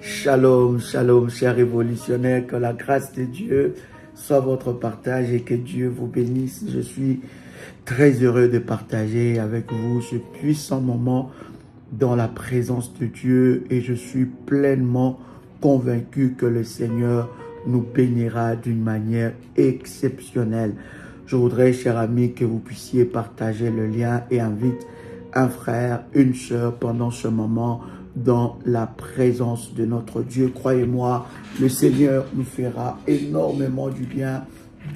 Shalom, shalom, chers révolutionnaires, que la grâce de Dieu soit votre partage et que Dieu vous bénisse. Je suis très heureux de partager avec vous ce puissant moment dans la présence de Dieu et je suis pleinement convaincu que le Seigneur nous bénira d'une manière exceptionnelle. Je voudrais, chers amis, que vous puissiez partager le lien et invite un frère, une sœur pendant ce moment dans la présence de notre Dieu. Croyez-moi, le Seigneur nous fera énormément du bien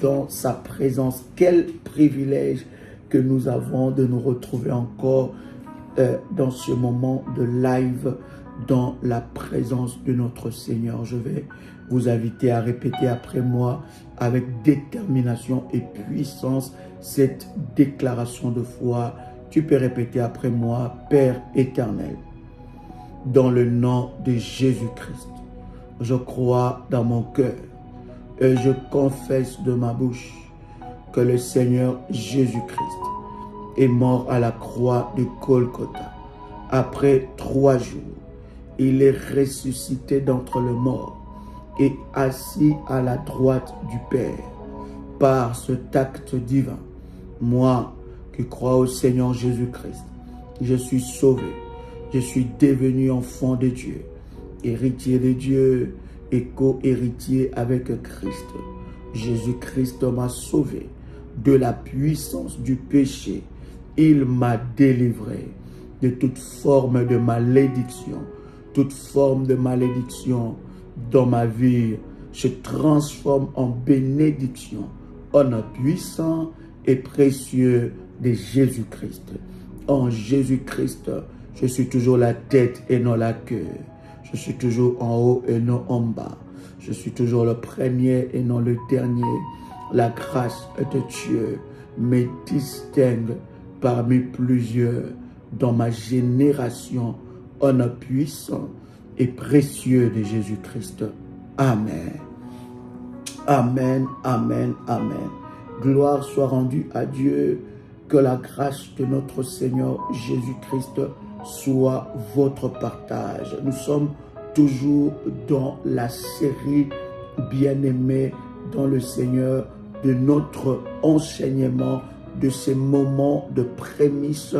dans sa présence. Quel privilège que nous avons de nous retrouver encore dans ce moment de live dans la présence de notre Seigneur. Je vais vous inviter à répéter après moi avec détermination et puissance cette déclaration de foi. Tu peux répéter après moi: Père éternel, dans le nom de Jésus-Christ, je crois dans mon cœur et je confesse de ma bouche que le Seigneur Jésus-Christ est mort à la croix de Golgotha. Après 3 jours, il est ressuscité d'entre les morts et assis à la droite du Père. Par cet acte divin, moi qui crois au Seigneur Jésus-Christ, je suis sauvé. Je suis devenu enfant de Dieu, héritier de Dieu et co-héritier avec Christ. Jésus-Christ m'a sauvé de la puissance du péché. Il m'a délivré de toute forme de malédiction. Toute forme de malédiction dans ma vie se transforme en bénédiction, en nom puissant et précieux de Jésus-Christ. En Jésus-Christ, je suis toujours la tête et non la queue. Je suis toujours en haut et non en bas. Je suis toujours le premier et non le dernier. La grâce de Dieu me distingue parmi plusieurs dans ma génération, en nom puissant et précieux de Jésus-Christ. Amen. Amen, amen, amen. Gloire soit rendue à Dieu. Que la grâce de notre Seigneur Jésus-Christ soit votre partage. Nous sommes toujours dans la série bien-aimée dans le Seigneur de notre enseignement, de ces moments de prémisse,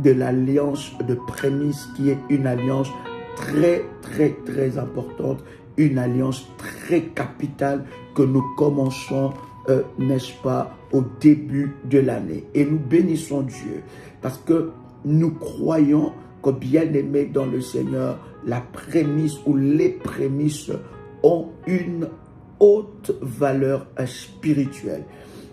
de l'alliance de prémisse qui est une alliance très, très, très importante, une alliance très capitale que nous commençons n'est-ce pas, au début de l'année. Et nous bénissons Dieu parce que nous croyons que bien-aimés dans le Seigneur, la prémisse ou les prémices ont une haute valeur spirituelle.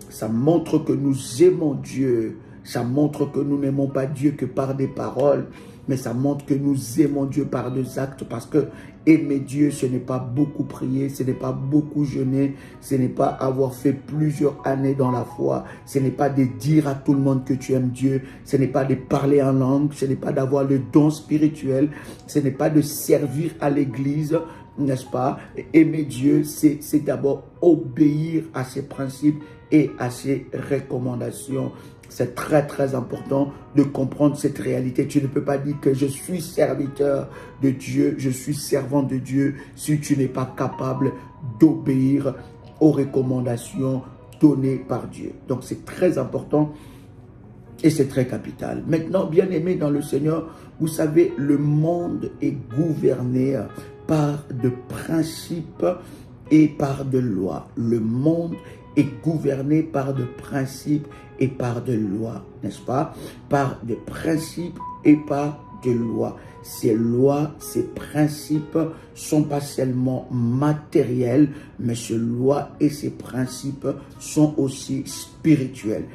Ça montre que nous aimons Dieu. Ça montre que nous n'aimons pas Dieu que par des paroles, mais ça montre que nous aimons Dieu par des actes, parce que aimer Dieu, ce n'est pas beaucoup prier, ce n'est pas beaucoup jeûner, ce n'est pas avoir fait plusieurs années dans la foi, ce n'est pas de dire à tout le monde que tu aimes Dieu, ce n'est pas de parler en langue, ce n'est pas d'avoir le don spirituel, ce n'est pas de servir à l'église, n'est-ce pas? Aimer Dieu, c'est d'abord obéir à ses principes et à ses recommandations. C'est très très important de comprendre cette réalité. Tu ne peux pas dire que je suis serviteur de Dieu, je suis servant de Dieu si tu n'es pas capable d'obéir aux recommandations données par Dieu. Donc c'est très important et c'est très capital. Maintenant, bien-aimés dans le Seigneur, vous savez, le monde est gouverné par de principes et par de lois. Le monde est gouverné par de principes et par de lois, n'est-ce pas? Par des principes et par de lois. Ces lois, ces principes sont pas seulement matériels, mais ces lois et ces principes sont aussi spirituels.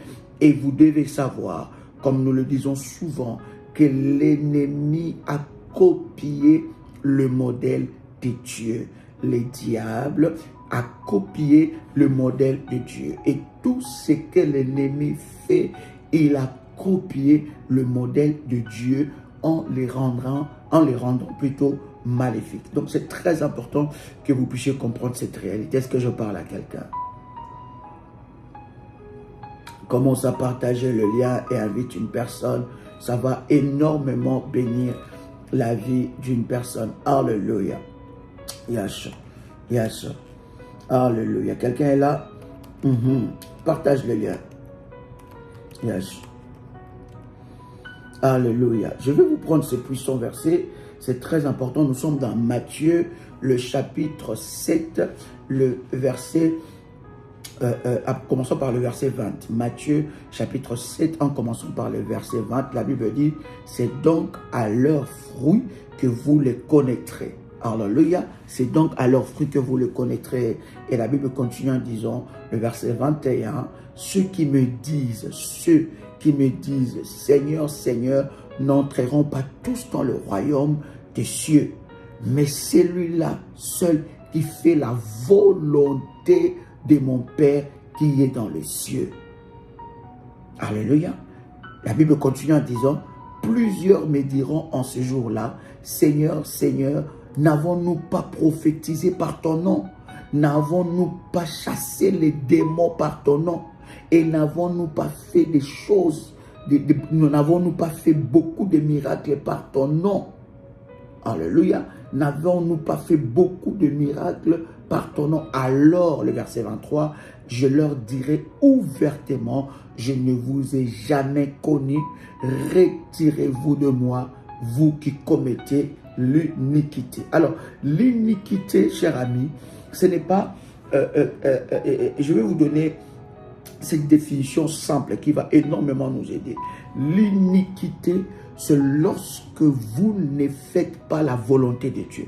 Et vous devez savoir, comme nous le disons souvent, que l'ennemi a copié le modèle de Dieu. Les diables a copié le modèle de Dieu. Et tout ce que l'ennemi fait, il a copié le modèle de Dieu en les rendant plutôt maléfiques. Donc c'est très important que vous puissiez comprendre cette réalité. Est-ce que je parle à quelqu'un? Commence à partager le lien et invite une personne. Ça va énormément bénir la vie d'une personne. Alléluia. Yes. Yes. Alléluia. Quelqu'un est là? Partage le lien. Yes. Alléluia. Je vais vous prendre ce puissant verset. C'est très important. Nous sommes dans Matthieu, le chapitre 7, le verset... commençons par le verset 20. Matthieu, chapitre 7, en commençant par le verset 20, la Bible dit, c'est donc à leurs fruits que vous les connaîtrez. Alléluia, c'est donc à leurs fruits que vous les connaîtrez. Et la Bible continue en disant, le verset 21, ceux qui me disent, Seigneur, Seigneur, n'entreront pas tous dans le royaume des cieux, mais celui-là seul qui fait la volonté de mon Père qui est dans les cieux. Alléluia. La Bible continue en disant, plusieurs me diront en ce jour-là, Seigneur, Seigneur, n'avons-nous pas prophétisé par ton nom? N'avons-nous pas chassé les démons par ton nom? Et n'avons-nous pas fait des choses, n'avons-nous pas fait beaucoup de miracles par ton nom? Alléluia. N'avons-nous pas fait beaucoup de miracles par ton nom? Alors, le verset 23, je leur dirai ouvertement, je ne vous ai jamais connu, retirez-vous de moi, vous qui commettez l'iniquité. Alors, l'iniquité, cher ami, ce n'est pas, je vais vous donner cette définition simple qui va énormément nous aider. L'iniquité, c'est lorsque vous ne faites pas la volonté de Dieu.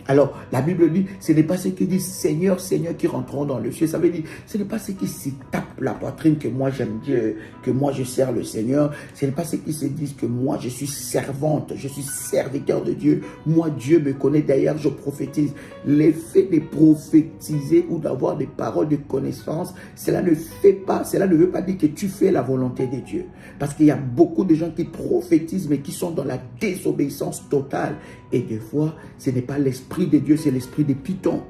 Alors, la Bible dit, ce n'est pas ceux qui disent Seigneur, Seigneur qui rentreront dans le ciel. Ça veut dire, ce n'est pas ceux qui se tapent la poitrine que moi j'aime Dieu, que moi je sers le Seigneur. Ce n'est pas ceux qui se disent que moi je suis servante, je suis serviteur de Dieu. Moi, Dieu me connaît, d'ailleurs je prophétise. L'effet de prophétiser ou d'avoir des paroles de connaissance, cela ne veut pas dire que tu fais la volonté de Dieu. Parce qu'il y a beaucoup de gens qui prophétisent mais qui sont dans la désobéissance totale. Et des fois, ce n'est pas l'esprit de Dieu, c'est l'esprit de Python.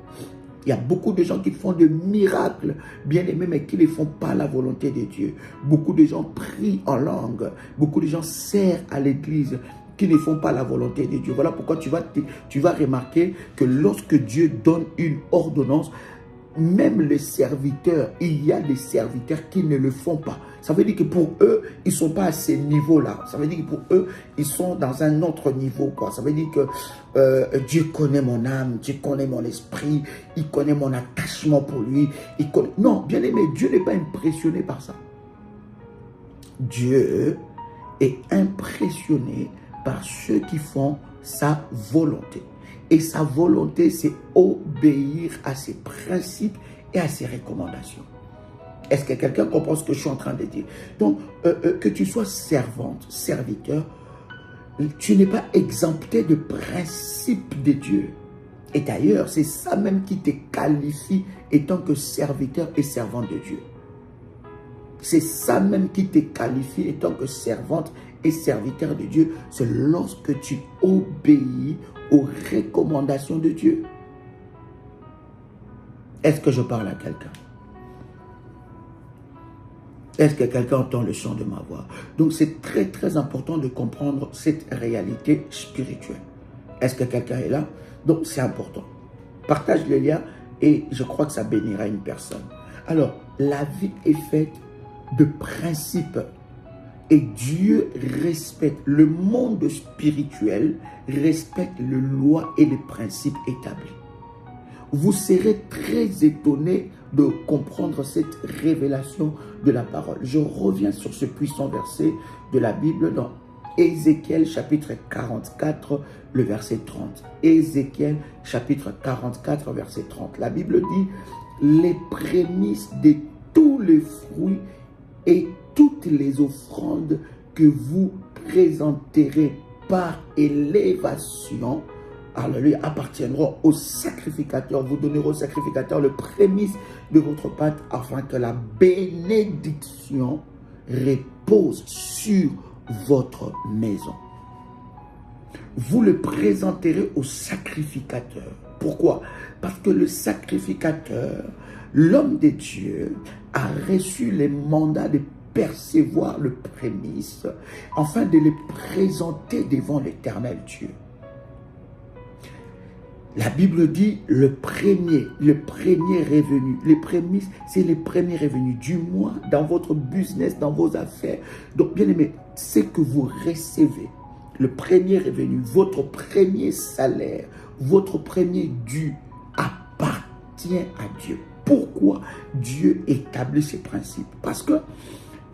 Il y a beaucoup de gens qui font de miracles, bien aimés, mais qui ne font pas la volonté de Dieu. Beaucoup de gens prient en langue. Beaucoup de gens servent à l'église qui ne font pas la volonté de Dieu. Voilà pourquoi tu vas remarquer que lorsque Dieu donne une ordonnance, même les serviteurs, il y a des serviteurs qui ne le font pas. Ça veut dire que pour eux, ils ne sont pas à ce niveau-là. Ça veut dire que pour eux, ils sont dans un autre niveau, quoi. Ça veut dire que Dieu connaît mon âme, Dieu connaît mon esprit, il connaît mon attachement pour lui. Non, bien aimé, Dieu n'est pas impressionné par ça. Dieu est impressionné par ceux qui font sa volonté. Et sa volonté, c'est obéir à ses principes et à ses recommandations. Est-ce que quelqu'un comprend ce que je suis en train de dire? Donc, que tu sois servante, serviteur, tu n'es pas exempté de principes de Dieu. Et d'ailleurs, c'est ça même qui te qualifie étant que serviteur et servante de Dieu. C'est ça même qui te qualifie étant que servante et serviteur de Dieu. C'est lorsque tu obéis aux recommandations de Dieu. Est-ce que je parle à quelqu'un? Est-ce que quelqu'un entend le chant de ma voix? Donc c'est très très important de comprendre cette réalité spirituelle. Est-ce que quelqu'un est là? Donc c'est important. Partage le lien et je crois que ça bénira une personne. Alors, la vie est faite de principes. Et Dieu respecte, le monde spirituel respecte les lois et les principes établis. Vous serez très étonné de comprendre cette révélation de la parole. Je reviens sur ce puissant verset de la Bible dans Ézéchiel chapitre 44, le verset 30. Ézéchiel chapitre 44, verset 30. La Bible dit, les prémices de tous les fruits et toutes les offrandes que vous présenterez par élévation, alléluia, appartiendront au sacrificateur. Vous donnerez au sacrificateur le prémice de votre pâte afin que la bénédiction repose sur votre maison. Vous le présenterez au sacrificateur. Pourquoi? Parce que le sacrificateur, l'homme de Dieu, a reçu les mandats de percevoir le prémice, afin de les présenter devant l'Éternel Dieu. La Bible dit le premier revenu. Les prémices, c'est les premiers revenus du mois dans votre business, dans vos affaires. Donc, bien aimé, c'est que vous recevez le premier revenu, votre premier salaire, votre premier dû appartient à Dieu. Pourquoi Dieu établit ces principes? Parce que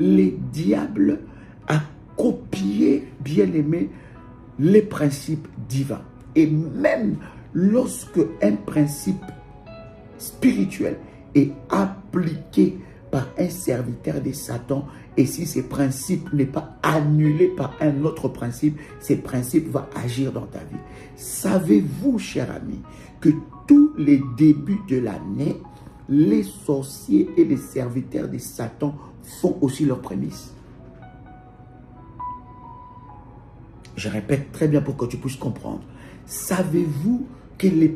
les diables a copié, bien aimé, les principes divins. Et même lorsque un principe spirituel est appliqué par un serviteur de Satan, et si ce principe n'est pas annulé par un autre principe, ce principe va agir dans ta vie. Savez-vous, cher ami, que tous les débuts de l'année, les sorciers et les serviteurs de Satan font aussi leurs prémices? Je répète très bien pour que tu puisses comprendre. Savez-vous que les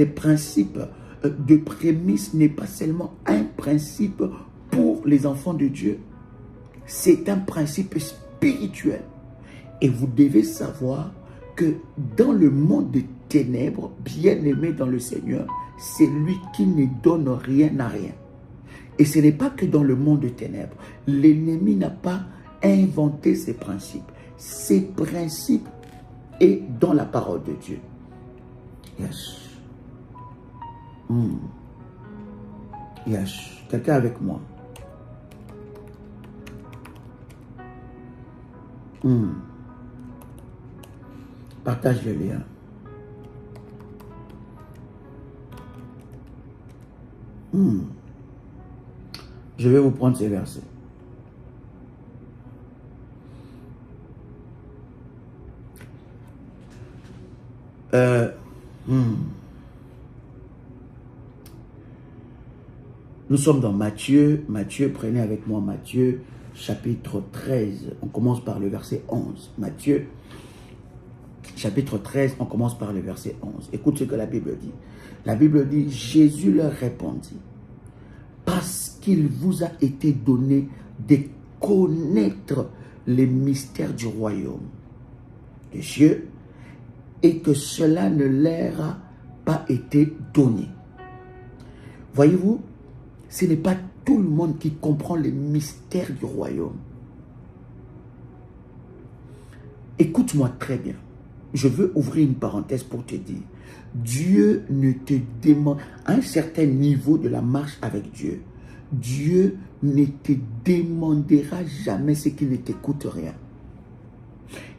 principes de prémisse n'est pas seulement un principe pour les enfants de Dieu? C'est un principe spirituel. Et vous devez savoir que dans le monde des ténèbres, bien aimé dans le Seigneur, c'est lui qui ne donne rien à rien. Et ce n'est pas que dans le monde des ténèbres. L'ennemi n'a pas inventé ces principes. Ces principes est dans la parole de Dieu. Yes. Yes. Quelqu'un avec moi? Partage le lien. Je vais vous prendre ces versets. Nous sommes dans Matthieu. Matthieu, prenez avec moi Matthieu, chapitre 13. On commence par le verset 11. Matthieu, chapitre 13, on commence par le verset 11. Écoute ce que la Bible dit. La Bible dit, Jésus leur répondit, parce qu'il vous a été donné de connaître les mystères du royaume des cieux, et que cela ne leur a pas été donné. Voyez-vous, ce n'est pas tout le monde qui comprend les mystères du royaume. Écoute-moi très bien. Je veux ouvrir une parenthèse pour te dire. Dieu ne te demande, à un certain niveau de la marche avec Dieu, Dieu ne te demandera jamais ce qui ne t'écoute rien.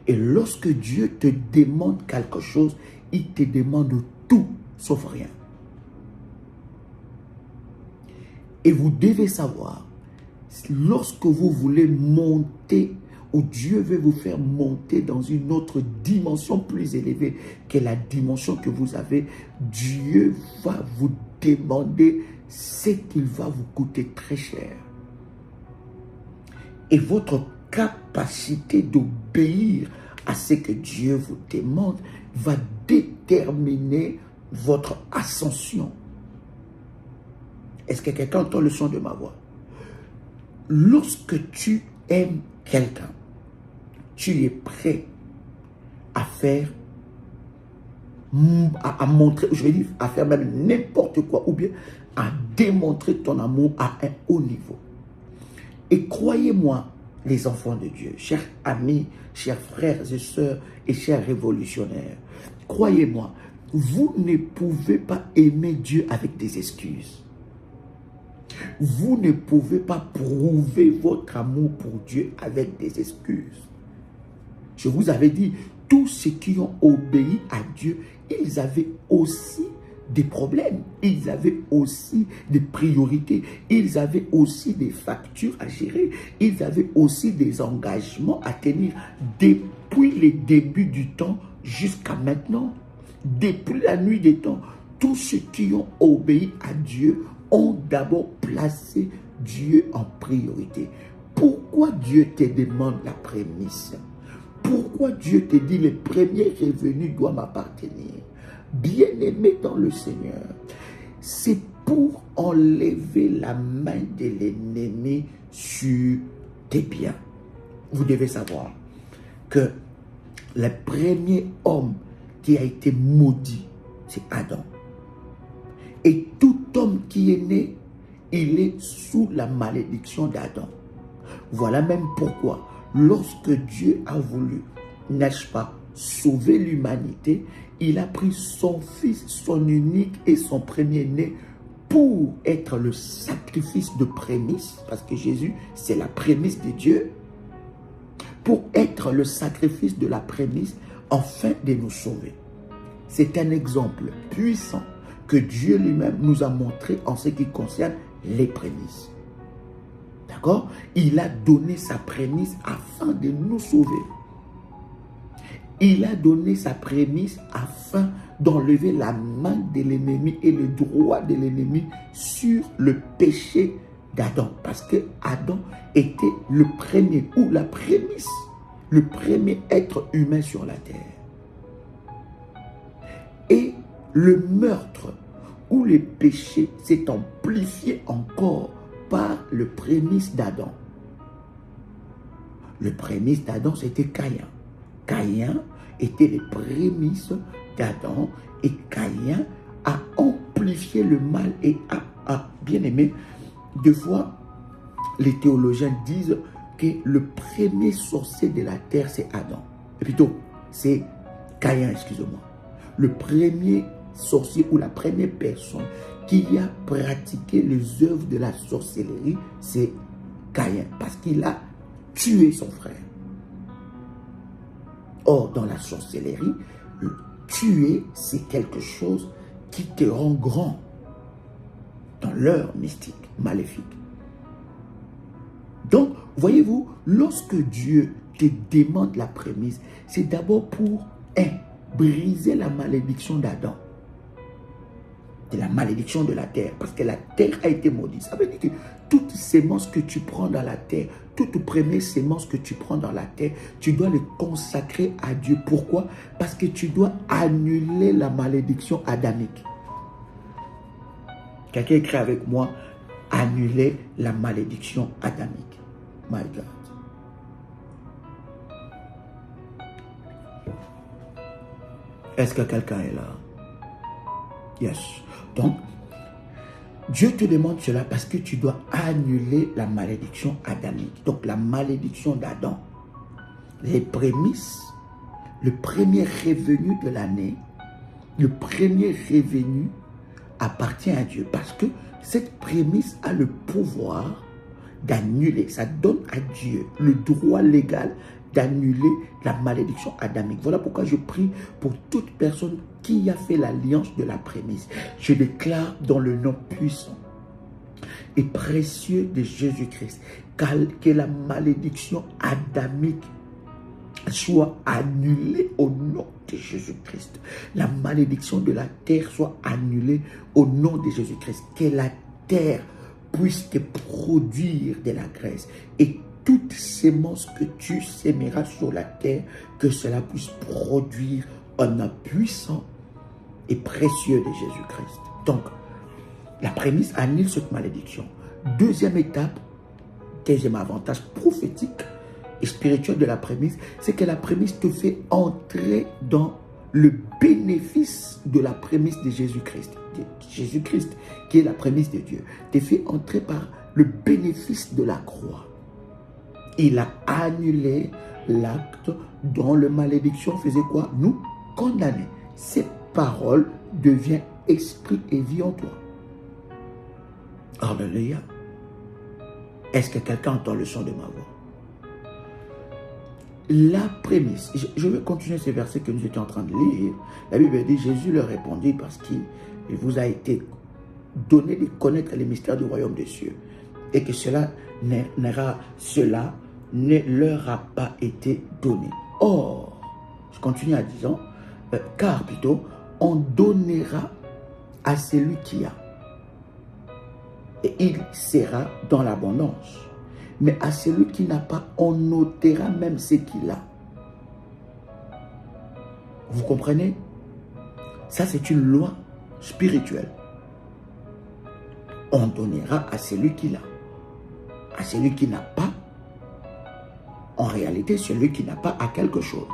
Et lorsque Dieu te demande quelque chose, il te demande tout, sauf rien. Et vous devez savoir, lorsque vous voulez monter, ou Dieu veut vous faire monter dans une autre dimension plus élevée que la dimension que vous avez, Dieu va vous demander ce qu'il va vous coûter très cher. Et votre capacité d'obéir à ce que Dieu vous demande va déterminer votre ascension. Est-ce que quelqu'un entend le son de ma voix? Lorsque tu aimes quelqu'un, tu es prêt à faire, à montrer, je vais dire, à faire même n'importe quoi, ou bien à démontrer ton amour à un haut niveau. Et croyez-moi, les enfants de Dieu, chers amis, chers frères et sœurs et chers révolutionnaires, croyez-moi, vous ne pouvez pas aimer Dieu avec des excuses. Vous ne pouvez pas prouver votre amour pour Dieu avec des excuses. Je vous avais dit, tous ceux qui ont obéi à Dieu, ils avaient aussi des problèmes, ils avaient aussi des priorités, ils avaient aussi des factures à gérer, ils avaient aussi des engagements à tenir depuis les débuts du temps jusqu'à maintenant. Depuis la nuit des temps, tous ceux qui ont obéi à Dieu ont d'abord placé Dieu en priorité. Pourquoi Dieu te demande la prémisse? Pourquoi Dieu te dit les premiers revenus doivent m'appartenir? Bien-aimé dans le Seigneur, c'est pour enlever la main de l'ennemi sur tes biens. Vous devez savoir que le premier homme qui a été maudit c'est Adam. Et tout homme qui est né, il est sous la malédiction d'Adam. Voilà même pourquoi, lorsque Dieu a voulu, n'est-ce pas, sauver l'humanité, il a pris son fils, son unique et son premier-né pour être le sacrifice de prémisse, parce que Jésus, c'est la prémisse de Dieu, pour être le sacrifice de la prémisse, afin de nous sauver. C'est un exemple puissant que Dieu lui-même nous a montré en ce qui concerne les prémices. D'accord? Il a donné sa prémisse afin de nous sauver. Il a donné sa prémisse afin d'enlever la main de l'ennemi et le droit de l'ennemi sur le péché d'Adam. Parce que Adam était le premier, ou la prémisse, le premier être humain sur la terre. Et le meurtre ou le péché s'est amplifié encore par le prémisse d'Adam. Le prémisse d'Adam, c'était Caïn. Caïn était les prémices d'Adam et Caïn a amplifié le mal et a bien aimé. Deux fois, les théologiens disent que le premier sorcier de la terre, c'est Adam. Et plutôt, c'est Caïn, excusez-moi. Le premier sorcier ou la première personne qui a pratiqué les œuvres de la sorcellerie, c'est Caïn, parce qu'il a tué son frère. Or, dans la sorcellerie, tuer, c'est quelque chose qui te rend grand dans l'heure mystique, maléfique. Donc, voyez-vous, lorsque Dieu te demande la prémisse, c'est d'abord pour, briser la malédiction d'Adam. De la malédiction de la terre, parce que la terre a été maudite. Ça veut dire que toute sémence que tu prends dans la terre, toute première sémence que tu prends dans la terre, tu dois le consacrer à Dieu. Pourquoi? Parce que tu dois annuler la malédiction adamique. Quelqu'un écrit avec moi, annuler la malédiction adamique. My God. Est-ce que quelqu'un est là? Yes. Donc, Dieu te demande cela parce que tu dois annuler la malédiction adamique. Donc, la malédiction d'Adam. Les prémices, le premier revenu de l'année, le premier revenu appartient à Dieu. Parce que cette prémisse a le pouvoir d'annuler. Ça donne à Dieu le droit légal d'annuler la malédiction adamique. Voilà pourquoi je prie pour toute personne qui a fait l'alliance de la prémisse. Je déclare dans le nom puissant et précieux de Jésus-Christ que la malédiction adamique soit annulée au nom de Jésus-Christ. La malédiction de la terre soit annulée au nom de Jésus-Christ. Que la terre puisse te produire de la graisse et toute sémence que tu sèmeras sur la terre, que cela puisse produire un nom puissant et précieux de Jésus-Christ. Donc, la prémisse annule cette malédiction. Deuxième étape, deuxième avantage prophétique et spirituel de la prémisse, c'est que la prémisse te fait entrer dans le bénéfice de la prémisse de Jésus-Christ. Jésus-Christ, qui est la prémisse de Dieu, te fait entrer par le bénéfice de la croix. Il a annulé l'acte dont la malédiction faisait quoi? Nous condamner. Cette parole devient esprit et vie en toi. Alléluia. Est-ce que quelqu'un entend le son de ma voix? La prémisse. Je vais continuer ce verset que nous étions en train de lire. La Bible dit, Jésus leur répondit parce qu'il vous a été donné de connaître les mystères du royaume des cieux et que cela ne leur a pas été donné. Or, je continue en disant, car plutôt, on donnera à celui qui a. Et il sera dans l'abondance. Mais à celui qui n'a pas, on ôtera même ce qu'il a. Vous comprenez? Ça, c'est une loi spirituelle. On donnera à celui qui l'a. À celui qui n'a pas, en réalité, celui qui n'a pas a quelque chose.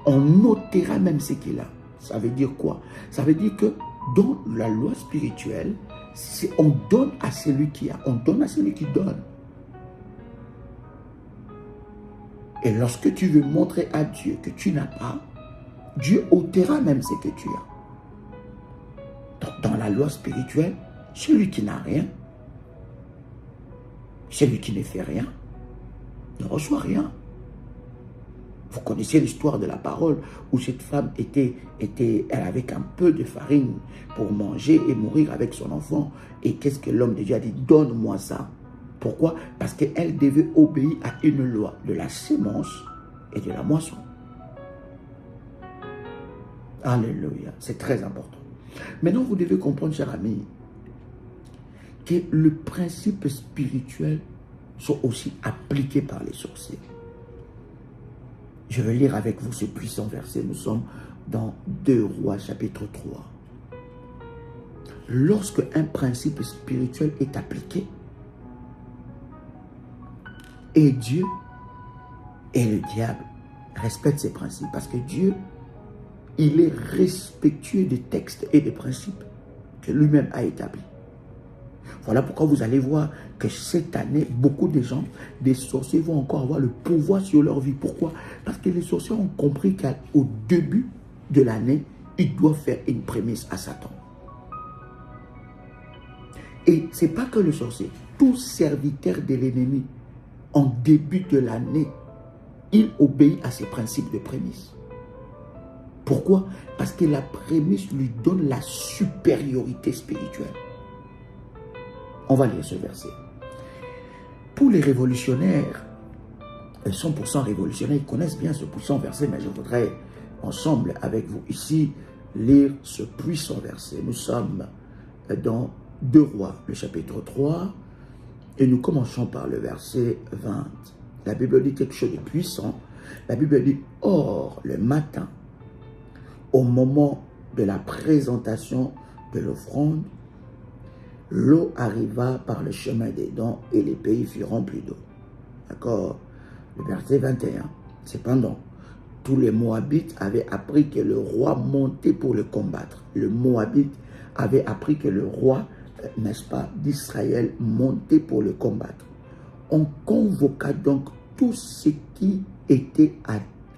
On ôtera même ce qu'il a. Ça veut dire quoi? Ça veut dire que dans la loi spirituelle, on donne à celui qui a, on donne à celui qui donne. Et lorsque tu veux montrer à Dieu que tu n'as pas, Dieu ôtera même ce que tu as. Donc, dans la loi spirituelle, celui qui n'a rien, celui qui ne fait rien, ne reçoit rien. Vous connaissez l'histoire de la parole où cette femme elle avait qu'un peu de farine pour manger et mourir avec son enfant. Et qu'est-ce que l'homme de Dieu a dit? Donne-moi ça. Pourquoi? Parce qu'elle devait obéir à une loi de la sémence et de la moisson. Alléluia, c'est très important. Maintenant, vous devez comprendre, cher ami, que le principe spirituel sont aussi appliqués par les sorciers. Je vais lire avec vous ce puissant verset. Nous sommes dans 2 Rois chapitre 3. Lorsque un principe spirituel est appliqué, et Dieu et le diable respectent ces principes, parce que Dieu, il est respectueux des textes et des principes que lui-même a établis. Voilà pourquoi vous allez voir que cette année, beaucoup de gens, des sorciers vont encore avoir le pouvoir sur leur vie. Pourquoi? Parce que les sorciers ont compris qu'au début de l'année, ils doivent faire une prémisse à Satan. Et ce n'est pas que le sorcier, tout serviteur de l'ennemi, en début de l'année, il obéit à ses principes de prémisse. Pourquoi? Parce que la prémisse lui donne la supériorité spirituelle. On va lire ce verset. Pour les révolutionnaires, 100% révolutionnaires, ils connaissent bien ce puissant verset, mais je voudrais ensemble avec vous ici lire ce puissant verset. Nous sommes dans 2 Rois, le chapitre 3, et nous commençons par le verset 20. La Bible dit quelque chose de puissant. La Bible dit, or, le matin, au moment de la présentation de l'offrande, l'eau arriva par le chemin des dents et les pays furent remplis d'eau. D'accord? Le verset 21. Cependant, tous les Moabites avaient appris que le roi montait pour le combattre. Le Moabite avait appris que le roi, n'est-ce pas, d'Israël montait pour le combattre. On convoqua donc tous ceux qui étaient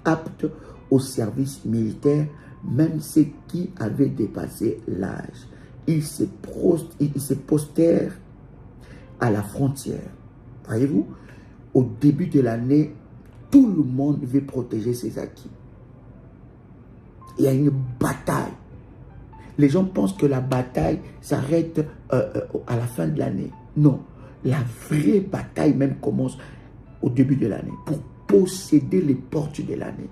aptes au service militaire, même ceux qui avaient dépassé l'âge. Ils se postèrent à la frontière. Voyez-vous, au début de l'année, tout le monde veut protéger ses acquis. Il y a une bataille. Les gens pensent que la bataille s'arrête à la fin de l'année. Non, la vraie bataille même commence au début de l'année pour posséder les portes de l'année.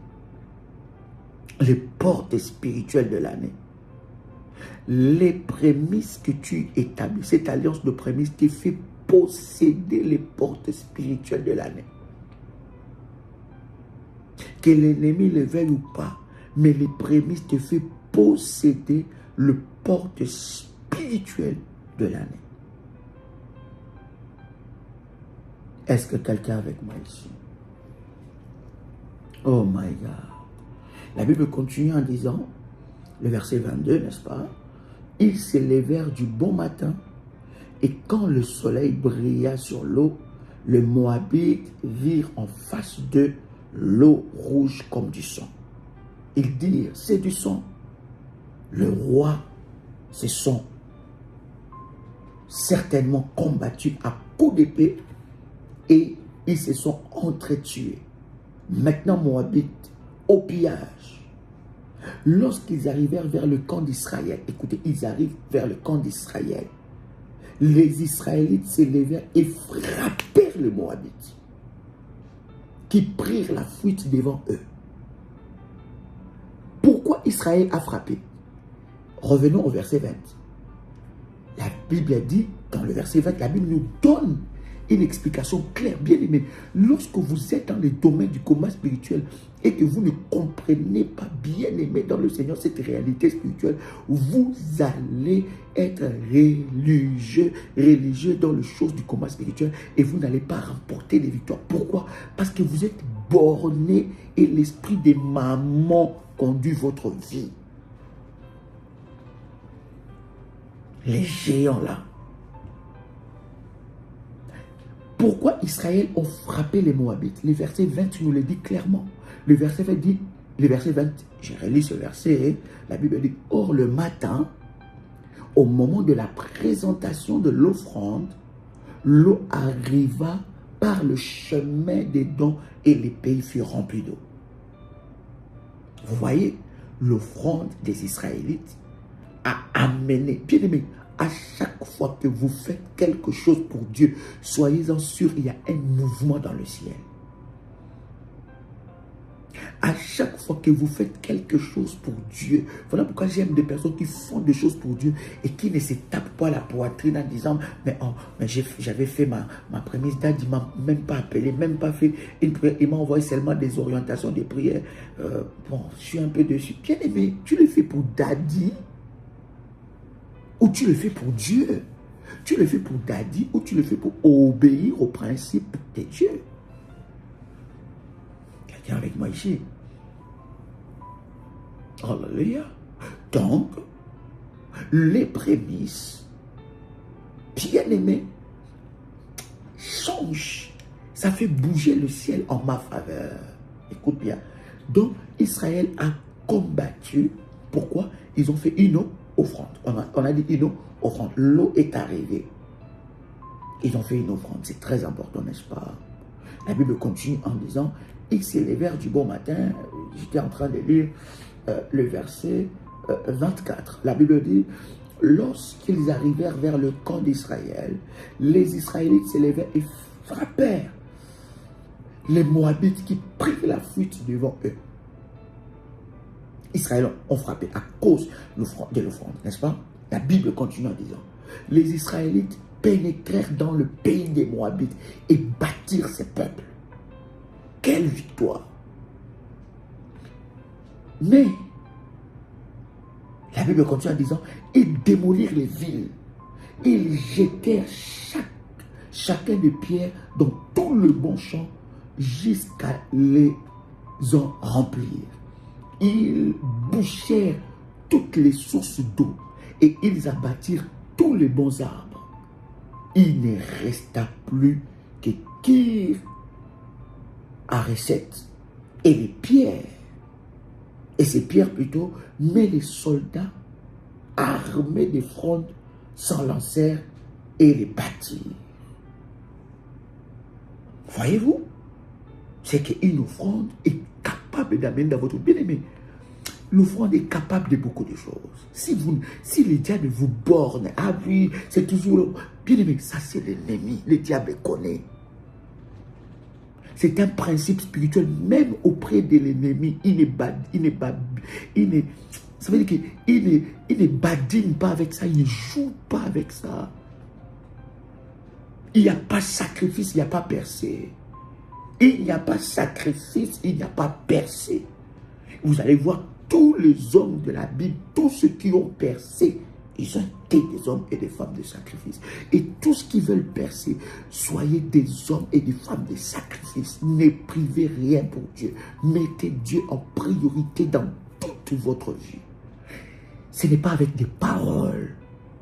Les portes spirituelles de l'année. Les prémices que tu établis, cette alliance de prémices qui fait posséder les portes spirituelles de l'année. Que l'ennemi le veuille ou pas, mais les prémices te font posséder le porte spirituel de l'année. Est-ce que quelqu'un est avec moi ici? Oh my God. La Bible continue en disant, le verset 22, n'est-ce pas? Ils se levèrent du bon matin, et quand le soleil brilla sur l'eau, les Moabites virent en face d'eux l'eau rouge comme du sang. Ils dirent, c'est du sang. Le roi se sont certainement combattus à coups d'épée et ils se sont entretués. Maintenant, Moabites, au pillage. Lorsqu'ils arrivèrent vers le camp d'Israël, écoutez, ils arrivent vers le camp d'Israël, les Israélites s'élevèrent et frappèrent les Moabites, qui prirent la fuite devant eux. Pourquoi Israël a frappé? Revenons au verset 20. La Bible dit, dans le verset 20, la Bible nous donne une explication claire, bien aimé. Lorsque vous êtes dans le domaine du combat spirituel et que vous ne comprenez pas, bien aimé, dans le Seigneur, cette réalité spirituelle, vous allez être religieux dans les choses du combat spirituel et vous n'allez pas remporter des victoires. Pourquoi? Parce que vous êtes borné et l'esprit des mamans conduit votre vie. les géants là. Pourquoi Israël a frappé les Moabites? Le verset 20 nous le dit clairement. Le verset 20 dit, j'ai relu ce verset, la Bible dit, or le matin, au moment de la présentation de l'offrande, l'eau arriva par le chemin des dons et les pays furent remplis d'eau. Vous voyez, l'offrande des Israélites a amené, bien aimé, à chaque fois que vous faites quelque chose pour Dieu, soyez-en sûrs, il y a un mouvement dans le ciel. À chaque fois que vous faites quelque chose pour Dieu, voilà pourquoi j'aime des personnes qui font des choses pour Dieu et qui ne se tapent pas la poitrine en disant mais j'avais fait ma prémisse, Dad, il ne m'a même pas appelé, même pas fait une prière, il m'a envoyé seulement des orientations, des prières. Bon, je suis un peu dessus. Bien aimé, tu le fais pour Daddy ou tu le fais pour Dieu? Tu le fais pour Daddy ou tu le fais pour obéir aux principes de Dieu? Quelqu'un avec moi ici? Alléluia. Donc, les prémices, bien aimé, changent. Ça fait bouger le ciel en ma faveur. Écoute bien. Donc, Israël a combattu. Pourquoi? Ils ont fait une offrande. On a dit une offrande. L'eau est arrivée. Ils ont fait une offrande. C'est très important, n'est-ce pas? La Bible continue en disant, ils s'élevèrent du bon matin. J'étais en train de lire le verset 24. La Bible dit, lorsqu'ils arrivèrent vers le camp d'Israël, les Israélites s'élevèrent et frappèrent les Moabites qui prirent la fuite devant eux. Israël ont frappé à cause de l'offrande, n'est-ce pas? La Bible continue en disant, les Israélites pénétrèrent dans le pays des Moabites et battirent ces peuples. Quelle victoire! Mais la Bible continue en disant, ils démolirent les villes, ils jetèrent chacun des pierres dans tout le bon champ jusqu'à les en remplir. Ils bouchèrent toutes les sources d'eau et ils abattirent tous les bons arbres. Il ne resta plus que Kir Hareset et les pierres. Et ces pierres plutôt, mais les soldats armés de frondes s'en lancèrent et les battirent. Voyez-vous, c'est qu'une offrande est capable d'amener dans votre bien-aimé. L'offrande est capable de beaucoup de choses. Si le diable vous borne, ah oui, c'est toujours bien-aimé, ça c'est l'ennemi, le diable connaît. C'est un principe spirituel, même auprès de l'ennemi, ça veut dire qu'il ne badine pas avec ça, il ne joue pas avec ça. Il n'y a pas sacrifice, il n'y a pas percée. Il n'y a pas sacrifice, il n'y a pas percée. Vous allez voir tous les hommes de la Bible, tous ceux qui ont percé, ils ont été des hommes et des femmes de sacrifice. Et tous qui veulent percer, soyez des hommes et des femmes de sacrifice. Ne privez rien pour Dieu. Mettez Dieu en priorité dans toute votre vie. Ce n'est pas avec des paroles,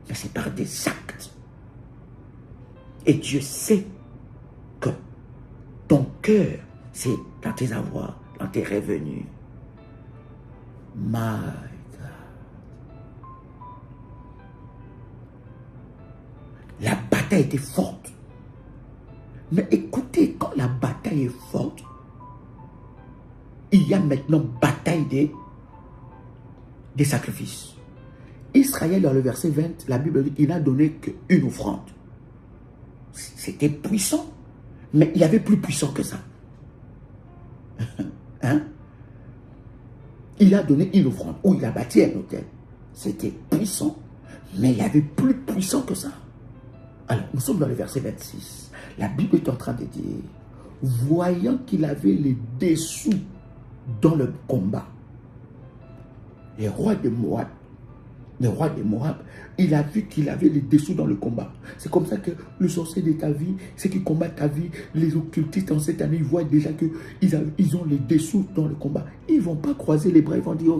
mais c'est par des actes. Et Dieu sait que ton cœur, c'est dans tes avoirs, dans tes revenus. My God. La bataille était forte. Mais écoutez, quand la bataille est forte, il y a maintenant bataille des sacrifices. Israël, dans le verset 20, la Bible dit, il n'a donné qu'une offrande. C'était puissant, mais il y avait plus puissant que ça. Hein? Il a donné une offrande, ou il a bâti un hôtel. C'était puissant, mais il y avait plus puissant que ça. Alors, nous sommes dans le verset 26. La Bible est en train de dire, voyant qu'il avait les dessous dans le combat, le roi de Moab, il a vu qu'il avait les dessous dans le combat. C'est comme ça que le sorcier de ta vie, ceux qui combattent ta vie, les occultistes en cette année, ils voient déjà qu'ils ont les dessous dans le combat. Ils ne vont pas croiser les bras, ils vont dire,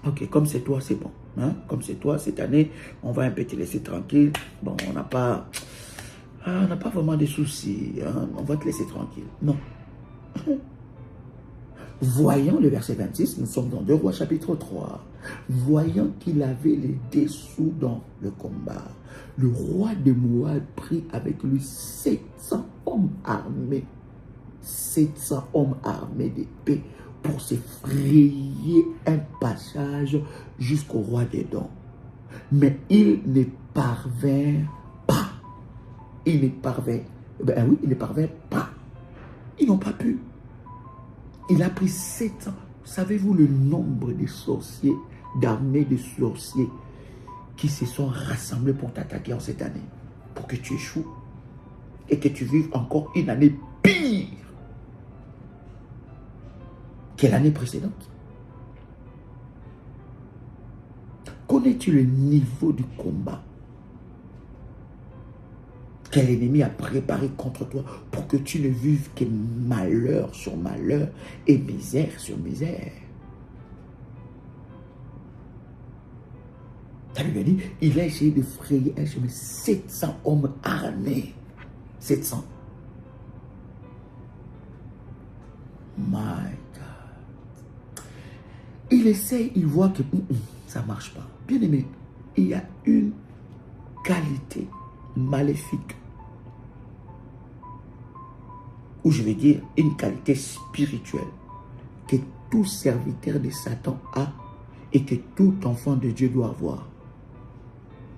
ok, comme c'est toi, c'est bon. Hein? Comme c'est toi, cette année, on va un peu te laisser tranquille. Bon, on n'a pas vraiment de soucis. Hein? On va te laisser tranquille. Non. Voyant le verset 26, nous sommes dans 2 Rois chapitre 3. Voyant qu'il avait les dessous dans le combat, le roi de Moab prit avec lui 700 hommes armés. 700 hommes armés d'épée pour se frayer un passage jusqu'au roi d'Édom. Mais ils ne parvinrent pas. Ils ne parvinrent pas. Ils n'ont pas pu. Il a pris 700. Savez-vous le nombre de sorciers, d'armées de sorciers qui se sont rassemblés pour t'attaquer en cette année, pour que tu échoues et que tu vives encore une année pire que l'année précédente? Connais-tu le niveau du combat que l'ennemi a préparé contre toi pour que tu ne vives que malheur sur malheur et misère sur misère? La Bible dit, il a essayé de frayer un chemin, 700 hommes armés. 700. My God. Il essaye, il voit que ça ne marche pas. Bien aimé, il y a une qualité maléfique, ou je vais dire une qualité spirituelle, que tout serviteur de Satan a et que tout enfant de Dieu doit avoir.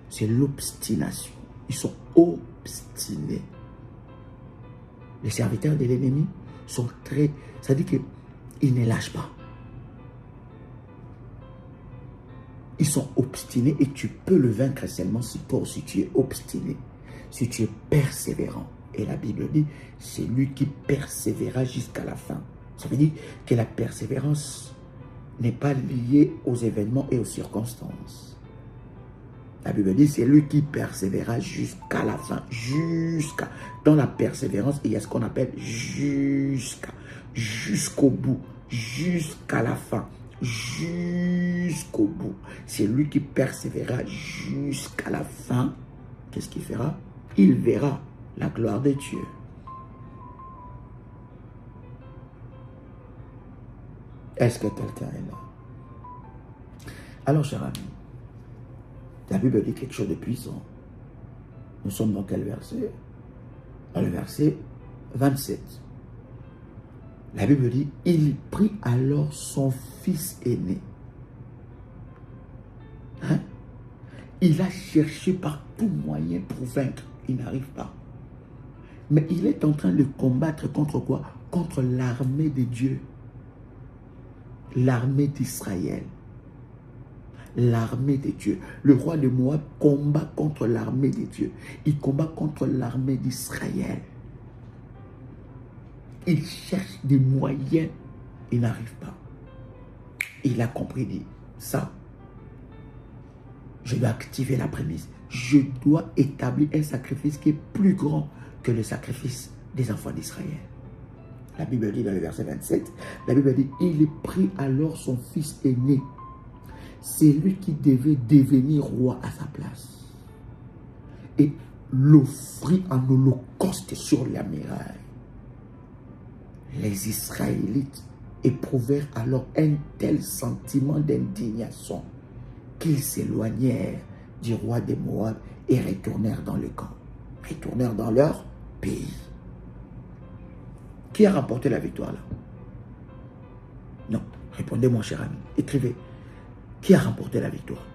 C'est l'obstination. Ils sont obstinés. Les serviteurs de l'ennemi sont très... Ça dit qu'ils ne lâchent pas. Ils sont obstinés et tu peux le vaincre seulement si tu es obstiné, si tu es persévérant. Et la Bible dit, c'est lui qui persévéra jusqu'à la fin. Ça veut dire que la persévérance n'est pas liée aux événements et aux circonstances. La Bible dit, c'est lui qui persévéra jusqu'à la fin. Dans la persévérance, il y a ce qu'on appelle jusqu'au bout, jusqu'à la fin, jusqu'au bout. C'est lui qui persévéra jusqu'à la fin. Qu'est-ce qu'il fera? Il verra la gloire de Dieu. Est-ce que quelqu'un est là? Alors, cher ami, la Bible dit quelque chose de puissant. Nous sommes dans quel verset? Dans le verset 27. La Bible dit, il prit alors son fils aîné. Hein? Il a cherché par tout moyen pour vaincre. Il n'arrive pas. Mais il est en train de combattre contre quoi? Contre l'armée de Dieu. L'armée d'Israël. L'armée de Dieu. Le roi de Moab combat contre l'armée de Dieu. Il combat contre l'armée d'Israël. Il cherche des moyens. Il n'arrive pas. Il a compris, dit, ça, je dois activer la prémisse. Je dois établir un sacrifice qui est plus grand que le sacrifice des enfants d'Israël. La Bible dit dans le verset 27, la Bible dit, il prit alors son fils aîné. C'est lui qui devait devenir roi à sa place. Et l'offrit en holocauste sur la muraille. Les Israélites éprouvèrent alors un tel sentiment d'indignation qu'ils s'éloignèrent du roi de Moab et retournèrent dans le camp. Retournèrent dans leur pays. Qui a remporté la victoire là? Non. Répondez mon cher ami. Écrivez. Qui a remporté la victoire?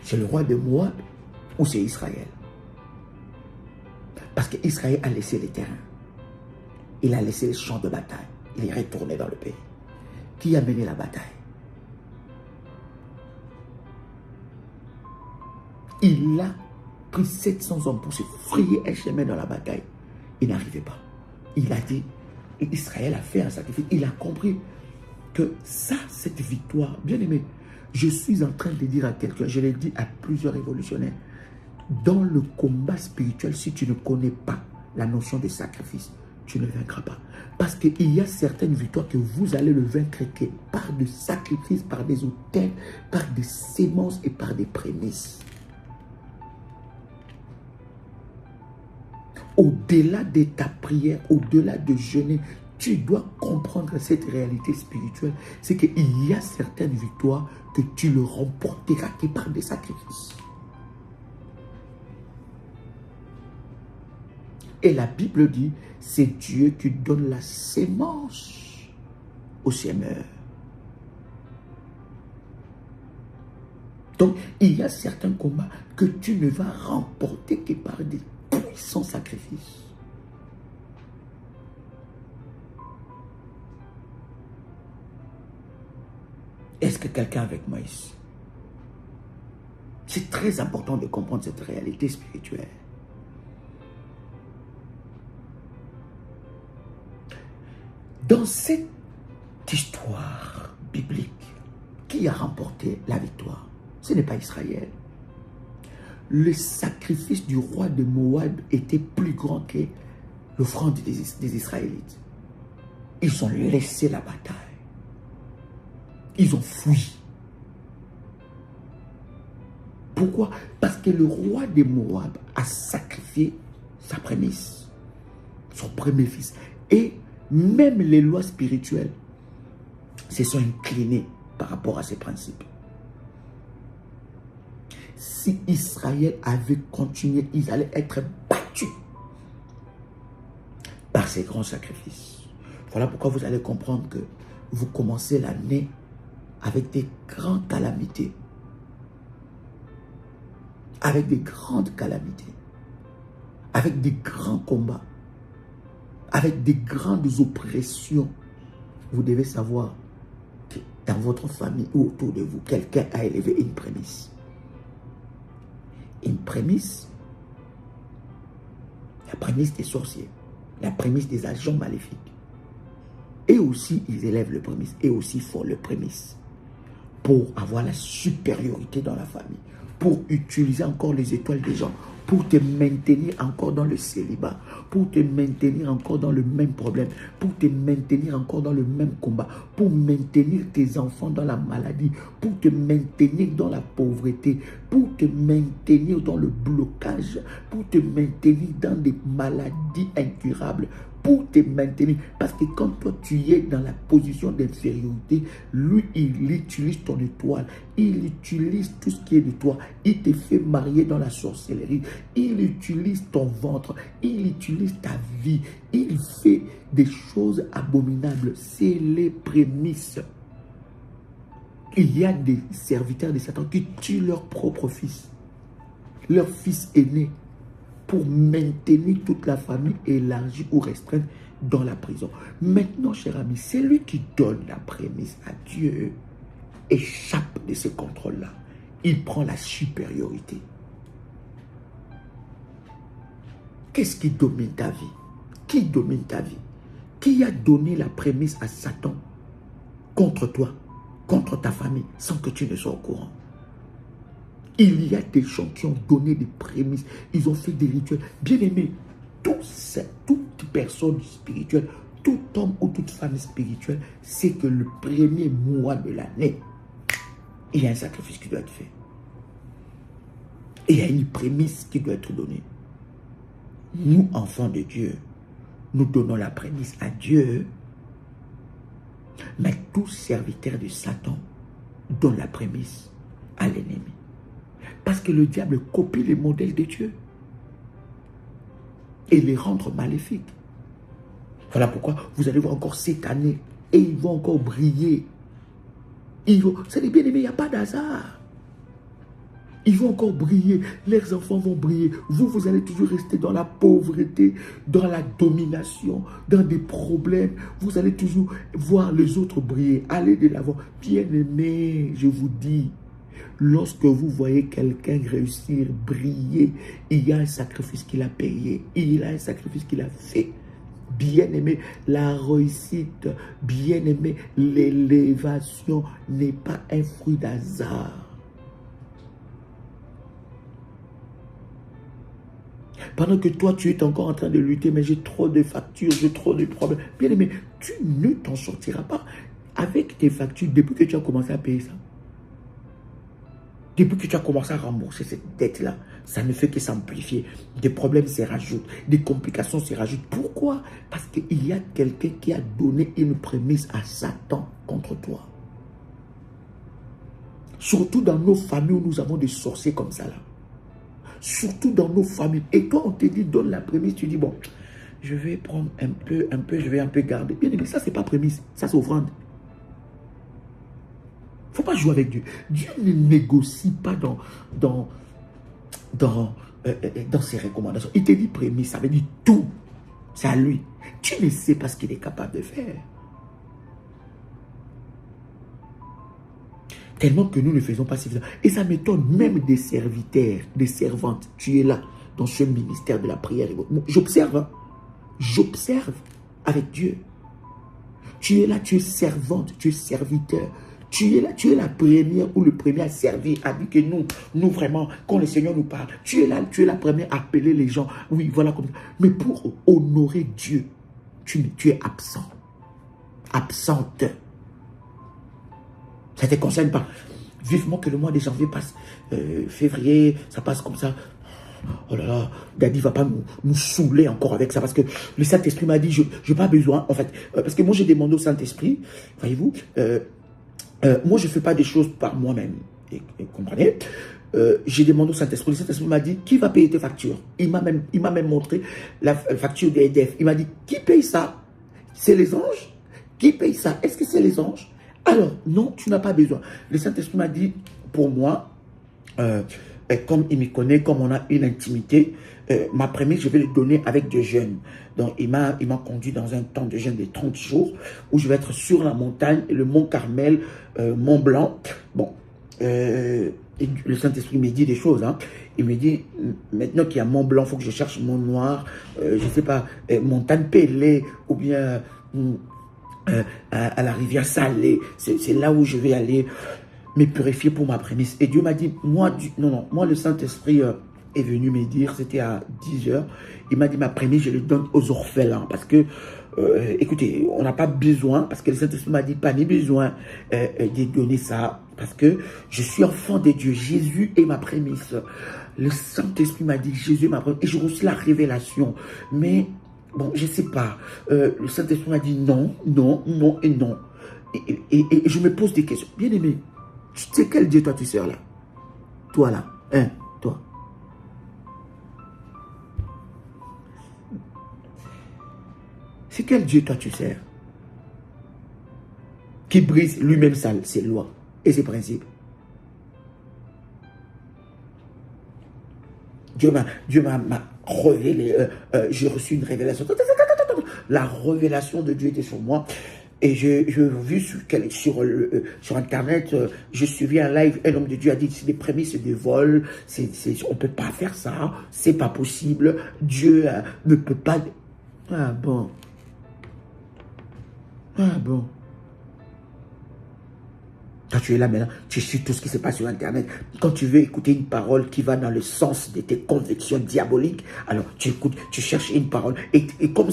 C'est le roi de Moab ou c'est Israël? Parce qu'Israël a laissé les terrains. Il a laissé les champs de bataille. Il est retourné dans le pays. Qui a mené la bataille? Il a pris 700 hommes pour se frayer un chemin dans la bataille. Il n'arrivait pas. Il a dit, Israël a fait un sacrifice. Il a compris que ça, cette victoire, bien aimé, je suis en train de dire à quelqu'un, je l'ai dit à plusieurs révolutionnaires, dans le combat spirituel, si tu ne connais pas la notion de sacrifice, tu ne vaincras pas. Parce qu'il y a certaines victoires que vous allez le vaincre que par des sacrifices, par des autels, par des sémences et par des prémices. Au-delà de ta prière, au-delà de jeûner, tu dois comprendre cette réalité spirituelle. C'est qu'il y a certaines victoires que tu ne remporteras que par des sacrifices. Et la Bible dit, c'est Dieu qui donne la sémence au semeur. Donc, il y a certains combats que tu ne vas remporter que par des puissants sacrifices. Est-ce que quelqu'un est avec moi ici? C'est très important de comprendre cette réalité spirituelle. Dans cette histoire biblique, qui a remporté la victoire? Ce n'est pas Israël. Le sacrifice du roi de Moab était plus grand que l'offrande des Israélites. Ils ont laissé la bataille. Ils ont fui. Pourquoi? Parce que le roi de Moab a sacrifié sa prémisse, son premier fils. Et même les lois spirituelles se sont inclinées par rapport à ces principes. Si Israël avait continué, ils allaient être battus par ces grands sacrifices. Voilà pourquoi vous allez comprendre que vous commencez l'année avec des grandes calamités. Avec des grandes calamités. Avec des grands combats. Avec des grandes oppressions. Vous devez savoir que dans votre famille ou autour de vous, quelqu'un a élevé une prémisse. Une prémisse, la prémisse des sorciers, la prémisse des agents maléfiques. Et aussi, ils élèvent le prémisse, et aussi font le prémisse pour avoir la supériorité dans la famille, pour utiliser encore les étoiles des gens, pour te maintenir encore dans le célibat, pour te maintenir encore dans le même problème, pour te maintenir encore dans le même combat, pour maintenir tes enfants dans la maladie, pour te maintenir dans la pauvreté, pour te maintenir dans le blocage, pour te maintenir dans des maladies incurables, pour te maintenir. Parce que quand toi tu es dans la position d'infériorité, lui il utilise ton étoile, il utilise tout ce qui est de toi, il te fait marier dans la sorcellerie, il utilise ton ventre, il utilise ta vie, il fait des choses abominables. C'est les prémices. Il y a des serviteurs de Satan qui tuent leur propre fils, leur fils aîné, pour maintenir toute la famille élargie ou restreinte dans la prison. Maintenant, cher ami, c'est lui qui donne la prémisse à Dieu, échappe de ce contrôle-là. Il prend la supériorité. Qu'est-ce qui domine ta vie? Qui domine ta vie? Qui a donné la prémisse à Satan contre toi, contre ta famille, sans que tu ne sois au courant? Il y a des gens qui ont donné des prémices, ils ont fait des rituels. Bien aimé, toute personne spirituelle, tout homme ou toute femme spirituelle, c'est que le premier mois de l'année, il y a un sacrifice qui doit être fait. Et il y a une prémisse qui doit être donnée. Nous, enfants de Dieu, nous donnons la prémisse à Dieu, mais tout serviteur de Satan donne la prémisse à l'ennemi. Parce que le diable copie les modèles de Dieu et les rendre maléfiques. Voilà pourquoi vous allez voir encore cette année et ils vont encore briller. C'est bien aimé, il n'y a pas d'hasard. Ils vont encore briller, leurs enfants vont briller. Vous allez toujours rester dans la pauvreté, dans la domination, dans des problèmes. Vous allez toujours voir les autres briller. Allez de l'avant. Bien aimé, je vous dis, lorsque vous voyez quelqu'un réussir, briller, il y a un sacrifice qu'il a payé, il y a un sacrifice qu'il a fait. Bien aimé, la réussite, bien aimé, l'élévation n'est pas un fruit d'hasard. Pendant que toi, tu es encore en train de lutter, mais j'ai trop de factures, j'ai trop de problèmes. Bien aimé, tu ne t'en sortiras pas avec tes factures depuis que tu as commencé à payer ça. Depuis que tu as commencé à rembourser cette dette-là, ça ne fait que s'amplifier. Des problèmes se rajoutent, des complications se rajoutent. Pourquoi? Parce qu'il y a quelqu'un qui a donné une prémisse à Satan contre toi. Surtout dans nos familles où nous avons des sorciers comme ça là. Surtout dans nos familles. Et quand on te dit donne la prémisse, tu dis bon, je vais prendre un peu, je vais un peu garder. Bien aimé, ça c'est pas prémisse, ça c'est offrande. Il ne faut pas jouer avec Dieu. Dieu ne négocie pas dans ses recommandations. Il te dit prémisse, ça veut dire tout. C'est à lui. Tu ne sais pas ce qu'il est capable de faire. Tellement que nous ne faisons pas suffisamment. Et ça m'étonne même des serviteurs, des servantes. Tu es là, dans ce ministère de la prière. J'observe. Hein? J'observe avec Dieu. Tu es là, tu es servante, tu es serviteur. Tu es là, tu es la première ou le premier à servir, à dire que nous vraiment, quand le Seigneur nous parle, tu es là, tu es la première à appeler les gens. Oui, voilà comme ça. Mais pour honorer Dieu, tu es absent. Absente. Ça ne te concerne pas. Vivement que le mois de janvier passe, février, ça passe comme ça. Oh là là, Daddy ne va pas nous saouler encore avec ça parce que le Saint-Esprit m'a dit, je n'ai pas besoin, en fait, parce que moi j'ai demandé au Saint-Esprit, voyez-vous, moi je ne fais pas des choses par moi-même, et comprenez, j'ai demandé au Saint-Esprit, le Saint-Esprit m'a dit, qui va payer tes factures? Il m'a même montré la facture des EDF, il m'a dit, qui paye ça? C'est les anges? Qui paye ça? Est-ce que c'est les anges? Alors, non, tu n'as pas besoin. Le Saint-Esprit m'a dit, pour moi, comme il me connaît, comme on a une intimité, ma prémisse, je vais le donner avec des jeûnes. Donc, il m'a conduit dans un temps de jeûne de 30 jours, où je vais être sur la montagne, le mont Carmel, Mont Blanc. Bon, et le Saint-Esprit me dit des choses. Hein. Il me dit, maintenant qu'il y a Mont Blanc, il faut que je cherche Mont Noir, je ne sais pas, Montagne Pelée, ou bien... à la rivière Salée, c'est là où je vais aller me purifier pour ma prémisse. Et Dieu m'a dit, moi le Saint-Esprit est venu me dire, c'était à 10 h, il m'a dit, ma prémisse, je le donne aux orphelins, parce que, écoutez, on n'a pas besoin, parce que le Saint-Esprit m'a dit, pas ni besoin de donner ça, parce que je suis enfant de Dieu, Jésus est ma prémisse. Le Saint-Esprit m'a dit, Jésus est ma prémisse, et j'ai reçu la révélation, mais... Bon, je ne sais pas. Le Saint-Esprit m'a dit non, non, non et non. Et je me pose des questions. Bien aimé, tu sais quel Dieu toi tu sers là? Toi là, hein, toi. C'est quel Dieu toi tu sers? Qui brise lui-même ses lois et ses principes. Dieu m'a révélé, j'ai reçu une révélation. La révélation de Dieu était sur moi. Et j'ai vu sur Internet, je suivis un live, un homme de Dieu a dit, c'est des prémices de vol, on ne peut pas faire ça, c'est pas possible, Dieu ne peut pas... Ah bon. Ah bon. Quand tu es là maintenant, tu suis tout ce qui se passe sur Internet. Quand tu veux écouter une parole qui va dans le sens de tes convictions diaboliques, alors tu écoutes, tu cherches une parole. Et comme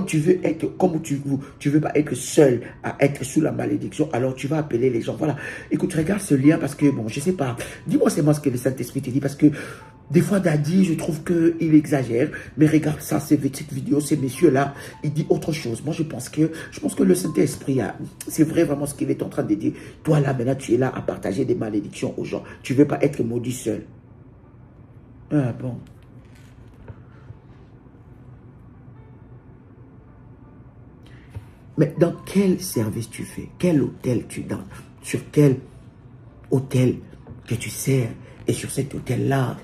tu veux être, comme tu veux pas être seul à être sous la malédiction, alors tu vas appeler les gens. Voilà. Écoute, regarde ce lien parce que, bon, je sais pas. Dis-moi c'est moi ce que le Saint-Esprit te dit parce que des fois, Daddy, je trouve qu'il exagère. Mais regarde ça, ces petites vidéos, ces messieurs-là, il dit autre chose. Moi, je pense que le Saint-Esprit, c'est vrai vraiment ce qu'il est en train de dire. Toi, là, maintenant, tu es là à partager des malédictions aux gens. Tu ne veux pas être maudit seul. Ah bon. Mais dans quel service tu fais? Quel hôtel tu donnes? Sur quel hôtel que tu sers? Et sur cet hôtel-là,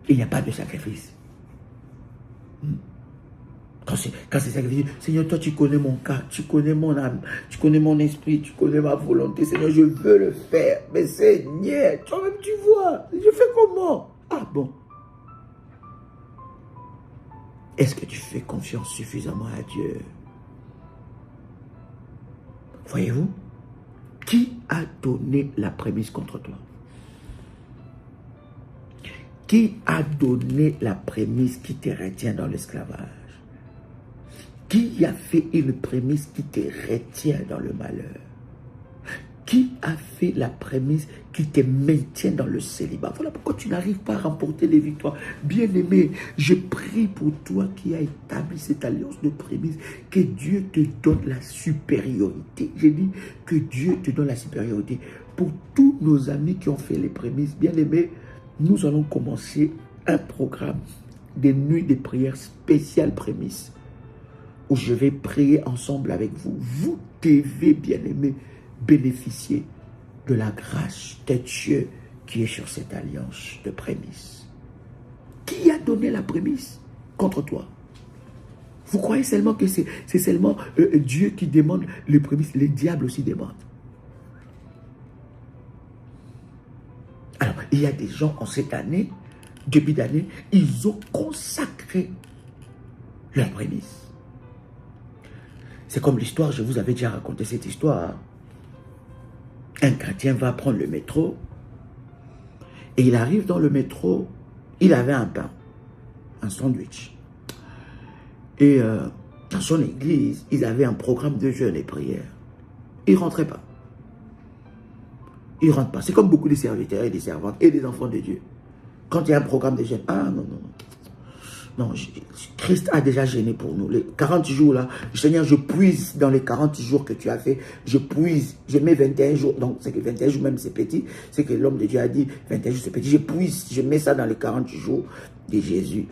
il n'y a pas de sacrifice. Quand c'est sacrifice, Seigneur, toi tu connais mon cas, tu connais mon âme, tu connais mon esprit, tu connais ma volonté. Seigneur, je veux le faire. Mais Seigneur, toi-même tu vois, je fais comment? Ah bon. Est-ce que tu fais confiance suffisamment à Dieu? Voyez-vous? Qui a donné la prémisse contre toi? Qui a donné la prémisse qui te retient dans l'esclavage? Qui a fait une prémisse qui te retient dans le malheur? Qui a fait la prémisse qui te maintient dans le célibat? Voilà pourquoi tu n'arrives pas à remporter les victoires. Bien-aimé, je prie pour toi qui as établi cette alliance de prémisse, que Dieu te donne la supériorité. J'ai dit que Dieu te donne la supériorité. Pour tous nos amis qui ont fait les prémices, bien-aimé, nous allons commencer un programme des nuits de prière spéciales prémices, où je vais prier ensemble avec vous. Vous devez, bien-aimé, bénéficier de la grâce de Dieu qui est sur cette alliance de prémisse. Qui a donné la prémisse contre toi? Vous croyez seulement que c'est seulement Dieu qui demande les prémices? Les diables aussi demandent. Alors, il y a des gens en cette année, début d'année, ils ont consacré leurs prémices. C'est comme l'histoire, je vous avais déjà raconté cette histoire. Un chrétien va prendre le métro et il arrive dans le métro, il avait un pain, un sandwich. Et dans son église, ils avaient un programme de jeûne et prière. Il ne rentrait pas. Il ne rentre pas. C'est comme beaucoup de serviteurs et des servantes et des enfants de Dieu. Quand il y a un programme de jeûne, ah non, non. Non, Christ a déjà gêné pour nous. Les 40 jours là, Seigneur, je puise dans les 40 jours que tu as fait. Je puise, je mets 21 jours. Donc, c'est que 21 jours même c'est petit. C'est que l'homme de Dieu a dit 21 jours c'est petit. Je puise, je mets ça dans les 40 jours de Jésus.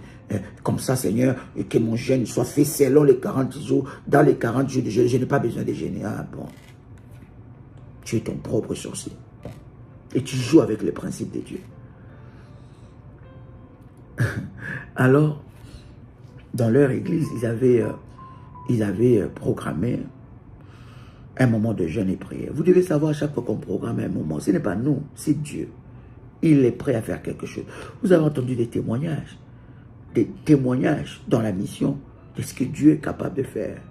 Comme ça, Seigneur, que mon jeûne soit fait selon les 40 jours. Dans les 40 jours de jeûne, je n'ai pas besoin de jeûner. Ah bon. Tu es ton propre sorcier. Et tu joues avec les principes de Dieu. Alors, dans leur église, ils avaient programmé un moment de jeûne et prière. Vous devez savoir, à chaque fois qu'on programme un moment, ce n'est pas nous, c'est Dieu. Il est prêt à faire quelque chose. Vous avez entendu des témoignages dans la mission de ce que Dieu est capable de faire.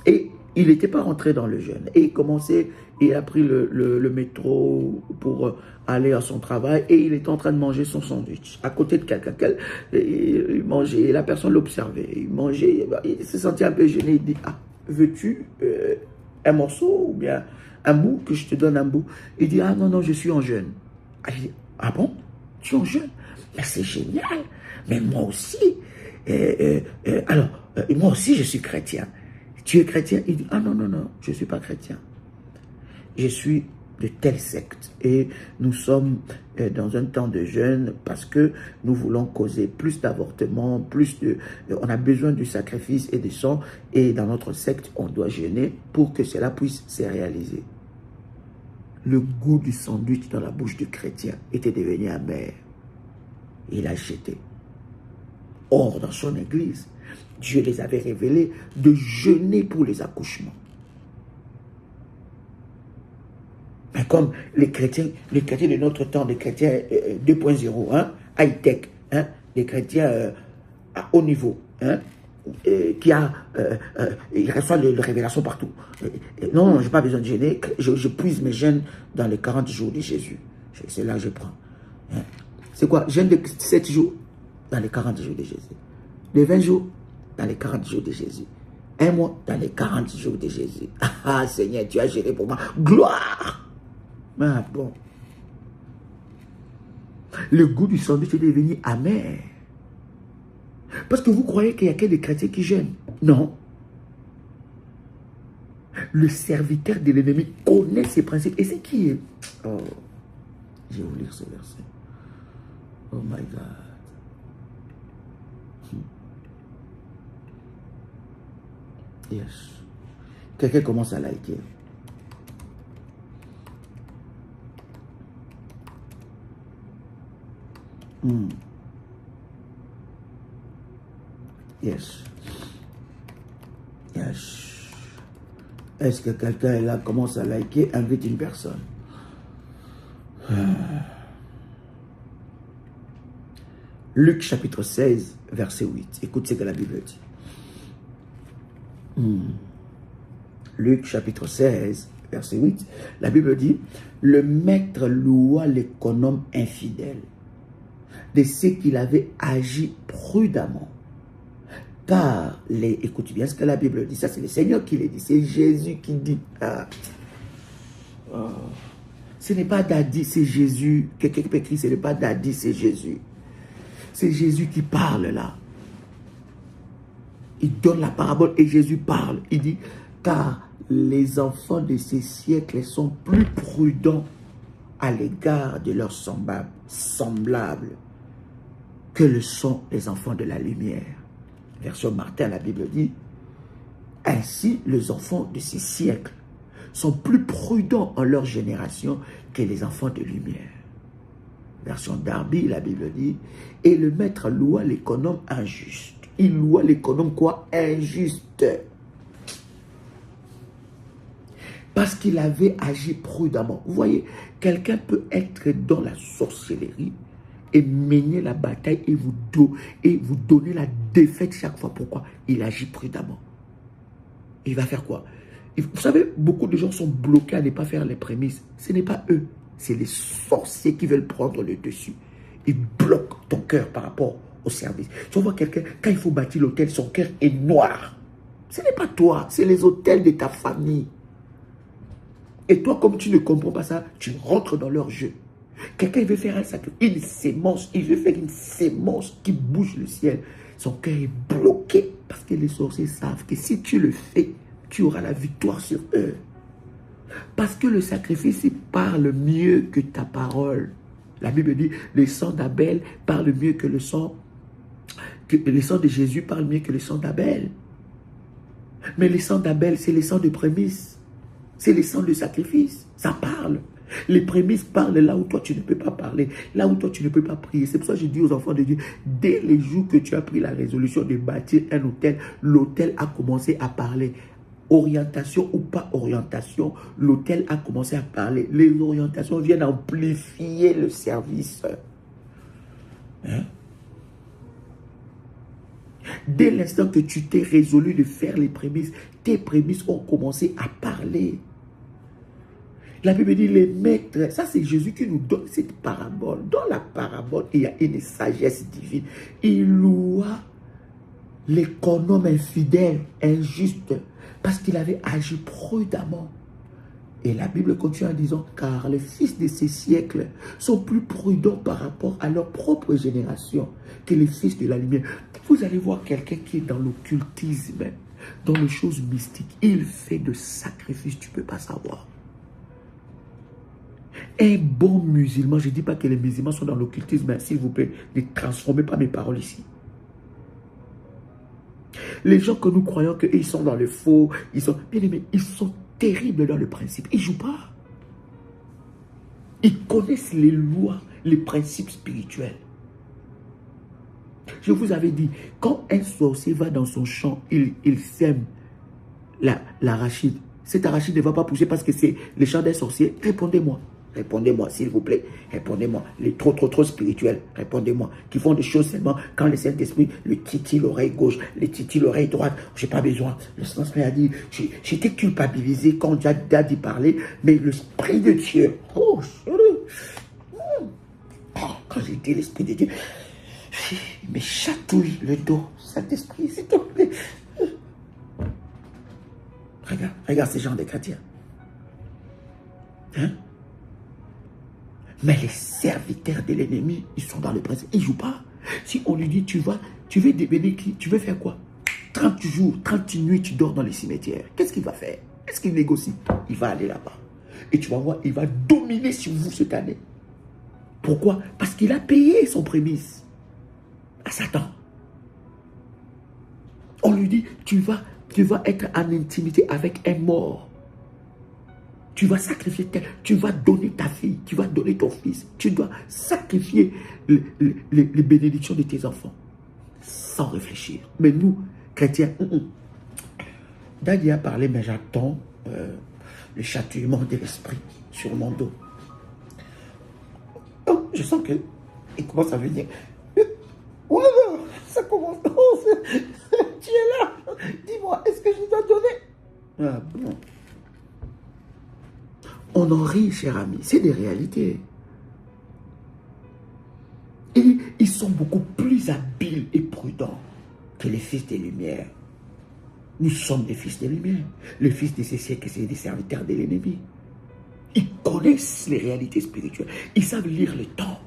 Et il n'était pas rentré dans le jeûne. Et il a pris le métro pour aller à son travail et il était en train de manger son sandwich à côté de quelqu'un. Il mangeait, la personne l'observait. Il mangeait, il se sentait un peu gêné. Il dit, ah, veux-tu un morceau ou bien un bout, que je te donne un bout? Il dit, ah non, non, je suis en jeûne. Il dit, ah bon, tu es en jeûne? Mais c'est génial. Mais moi aussi. Alors, moi aussi, je suis chrétien. Tu es chrétien? Il dit, ah non, non, non, je ne suis pas chrétien. Je suis de telle secte et nous sommes dans un temps de jeûne parce que nous voulons causer plus d'avortements, on a besoin du sacrifice et du sang et dans notre secte, on doit jeûner pour que cela puisse se réaliser. Le goût du sandwich dans la bouche du chrétien était devenu amer. Il a jeté. Or, dans son église, Dieu les avait révélés de jeûner pour les accouchements. Mais comme les chrétiens de notre temps, les chrétiens 2.0, hein, high-tech, hein, les chrétiens à haut niveau, hein, ils reçoivent les révélations partout. Non, non, je n'ai pas besoin de jeûner, je puise mes jeûnes dans les 40 jours de Jésus. C'est là que je prends. Hein. C'est quoi? Jeûne de 7 jours dans les 40 jours de Jésus. De 20 jours dans les 40 jours de Jésus. Un mois dans les 40 jours de Jésus. Ah Seigneur, tu as géré pour moi. Gloire! Ah bon. Le goût du sandwich est devenu amer. Parce que vous croyez qu'il n'y a que des chrétiens qui jeûnent. Non. Le serviteur de l'ennemi connaît ses principes. Et c'est qui est... Oh, je vais vous lire ce verset. Oh my God. Yes. Quelqu'un commence à liker. Yes. Yes. Est-ce que quelqu'un est là, commence à liker, invite une personne? Luc chapitre 16, verset 8. Écoute ce que la Bible dit. Luc chapitre 16, verset 8, la Bible dit, le maître loua l'économe infidèle de ce qu'il avait agi prudemment. Car, écoutez bien ce que la Bible dit, ça c'est le Seigneur qui le dit, c'est Jésus qui dit. Ce n'est pas Dadi, c'est Jésus. Quelqu'un peut écrire, ce n'est pas Dadi, c'est Jésus. C'est Jésus qui parle là. Il donne la parabole et Jésus parle. Il dit, car les enfants de ces siècles sont plus prudents à l'égard de leurs semblables que le sont les enfants de la lumière. Version Martin, la Bible dit, ainsi les enfants de ces siècles sont plus prudents en leur génération que les enfants de lumière. Version Darby, la Bible dit, et le maître loua l'économe injuste. Il loua l'économe quoi? Injuste. Parce qu'il avait agi prudemment. Vous voyez, quelqu'un peut être dans la sorcellerie et mener la bataille et vous donner la défaite chaque fois. Pourquoi? Il agit prudemment. Il va faire quoi? Vous savez, beaucoup de gens sont bloqués à ne pas faire les prémices. Ce n'est pas eux, c'est les sorciers qui veulent prendre le dessus. Ils bloquent ton cœur par rapport au service. Tu vois quelqu'un, quand il faut bâtir l'autel, son cœur est noir. Ce n'est pas toi, c'est les autels de ta famille. Et toi, comme tu ne comprends pas ça, tu rentres dans leur jeu. Quelqu'un veut faire un sacrifice, une sémence, il veut faire une sémence qui bouge le ciel. Son cœur est bloqué parce que les sorciers savent que si tu le fais, tu auras la victoire sur eux. Parce que le sacrifice, il parle mieux que ta parole. La Bible dit, le sang d'Abel parle mieux que le sang de Jésus parle mieux que le sang d'Abel. Mais le sang d'Abel, c'est le sang de prémisse. C'est le sang de sacrifice. Ça parle. Les prémices parlent là où toi tu ne peux pas parler, là où toi tu ne peux pas prier. C'est pour ça que je dis aux enfants de Dieu, dès les jours que tu as pris la résolution de bâtir un hôtel, l'hôtel a commencé à parler. Orientation ou pas orientation, l'hôtel a commencé à parler. Les orientations viennent amplifier le service. Hein? Dès l'instant que tu t'es résolu de faire les prémices, tes prémices ont commencé à parler. La Bible dit, les maîtres, ça c'est Jésus qui nous donne cette parabole. Dans la parabole, il y a une sagesse divine. Il loua l'économe infidèle, injuste, parce qu'il avait agi prudemment. Et la Bible continue en disant, car les fils de ces siècles sont plus prudents par rapport à leur propre génération que les fils de la lumière. Vous allez voir quelqu'un qui est dans l'occultisme, dans les choses mystiques. Il fait de sacrifices, tu ne peux pas savoir. Un bon musulman, je ne dis pas que les musulmans sont dans l'occultisme, mais s'il vous plaît, ne transformez pas mes paroles ici. Les gens que nous croyons qu'ils sont dans le faux, ils sont bien aimés, ils sont terribles dans le principe. Ils ne jouent pas. Ils connaissent les lois, les principes spirituels. Je vous avais dit, quand un sorcier va dans son champ, il sème l'arachide. Cet arachide ne va pas pousser parce que c'est le champ d'un sorcier. Répondez-moi. Répondez-moi, s'il vous plaît. Répondez-moi. Les trop spirituels, répondez-moi. Qui font des choses seulement quand le Saint-Esprit le titille l'oreille gauche, le titille l'oreille droite. Je n'ai pas besoin. Le Saint-Esprit a dit, j'étais culpabilisé quand Dieu a dit parler, mais l'Esprit de Dieu, quand j'ai dit l'Esprit de Dieu, il me chatouille le dos. Saint-Esprit, s'il te plaît. Regarde ces gens de chrétiens. Hein? Mais les serviteurs de l'ennemi, ils sont dans le principe. Ils ne jouent pas. Si on lui dit, tu veux devenir qui? Tu veux faire quoi? 30 jours, 30 nuits, tu dors dans les cimetières. Qu'est-ce qu'il va faire? Est-ce qu'il négocie? Il va aller là-bas. Et tu vas voir, il va dominer sur vous cette année. Pourquoi? Parce qu'il a payé son prémisse à Satan. On lui dit, tu vas être en intimité avec un mort. Tu vas sacrifier, tu vas donner ta fille, tu vas donner ton fils. Tu dois sacrifier les bénédictions de tes enfants. Sans réfléchir. Mais nous, chrétiens, Daddy a parlé, mais j'attends le châtiment de l'esprit sur mon dos. Oh, je sens qu'il commence à venir. Oh là là, ça commence. Oh, tu es là. Dis-moi, est-ce que je dois donner? Ah bon. On en rit, cher ami. C'est des réalités. Et ils sont beaucoup plus habiles et prudents que les fils des Lumières. Nous sommes des fils des Lumières. Les fils de ces siècles, c'est des serviteurs de l'ennemi. Ils connaissent les réalités spirituelles. Ils savent lire le temps.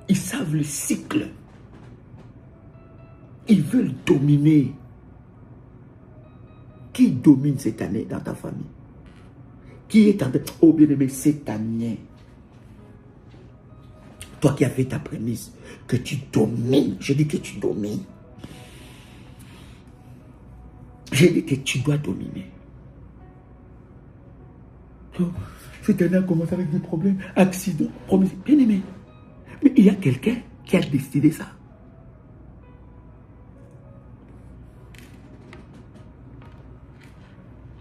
Ils savent le cycle. Ils veulent dominer. Qui domine cette année dans ta famille? Qui est en train... Oh bien-aimé, cette année, toi qui as fait ta prémisse, que tu domines. Je dis que tu domines. Je dis que tu dois dominer. Oh, cette année a commencé avec des problèmes, accidents, problèmes. Bien-aimé, mais il y a quelqu'un qui a décidé ça.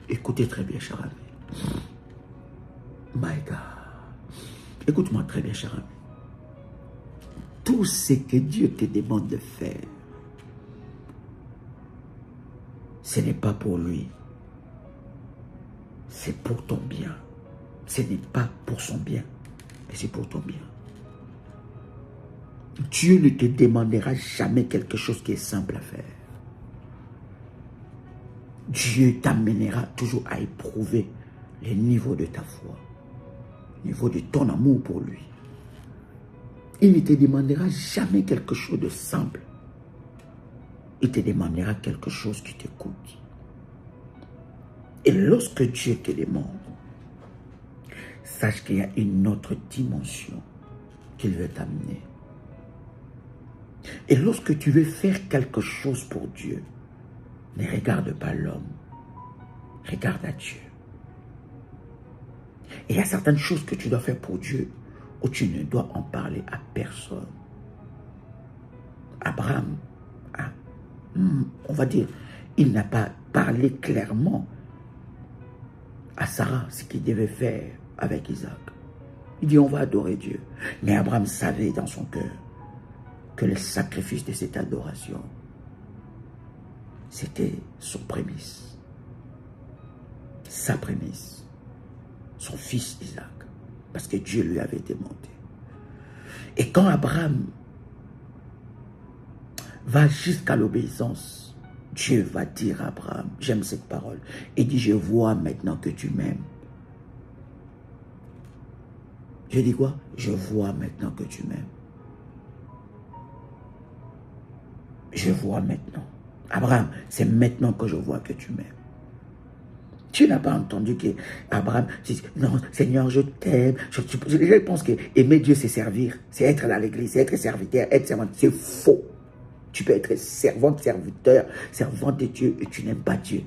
Écoutez très bien, cher ami. My God. Écoute-moi très bien, cher ami. Tout ce que Dieu te demande de faire, ce n'est pas pour lui. C'est pour ton bien. Ce n'est pas pour son bien, mais c'est pour ton bien. Dieu ne te demandera jamais quelque chose qui est simple à faire. Dieu t'amènera toujours à éprouver le niveau de ta foi, le niveau de ton amour pour lui. Il ne te demandera jamais quelque chose de simple. Il te demandera quelque chose qui te coûte. Et lorsque Dieu te demande, sache qu'il y a une autre dimension qu'il veut t'amener. Et lorsque tu veux faire quelque chose pour Dieu, ne regarde pas l'homme, regarde à Dieu. Et il y a certaines choses que tu dois faire pour Dieu où tu ne dois en parler à personne. Abraham, on va dire, il n'a pas parlé clairement à Sarah ce qu'il devait faire avec Isaac. Il dit on va adorer Dieu. Mais Abraham savait dans son cœur que le sacrifice de cette adoration, c'était son prémisse, sa prémisse, son fils Isaac, parce que Dieu lui avait demandé. Et quand Abraham va jusqu'à l'obéissance, Dieu va dire à Abraham, j'aime cette parole, il dit je vois maintenant que tu m'aimes. Je dis quoi? Je vois maintenant que tu m'aimes. Je vois maintenant. Abraham, c'est maintenant que je vois que tu m'aimes. Tu n'as pas entendu que Abraham dit, non, Seigneur, je t'aime. Je pense que aimer Dieu, c'est servir. C'est être dans l'église, c'est être serviteur, être servant. C'est faux. Tu peux être servante, serviteur, servante de Dieu et tu n'aimes pas Dieu.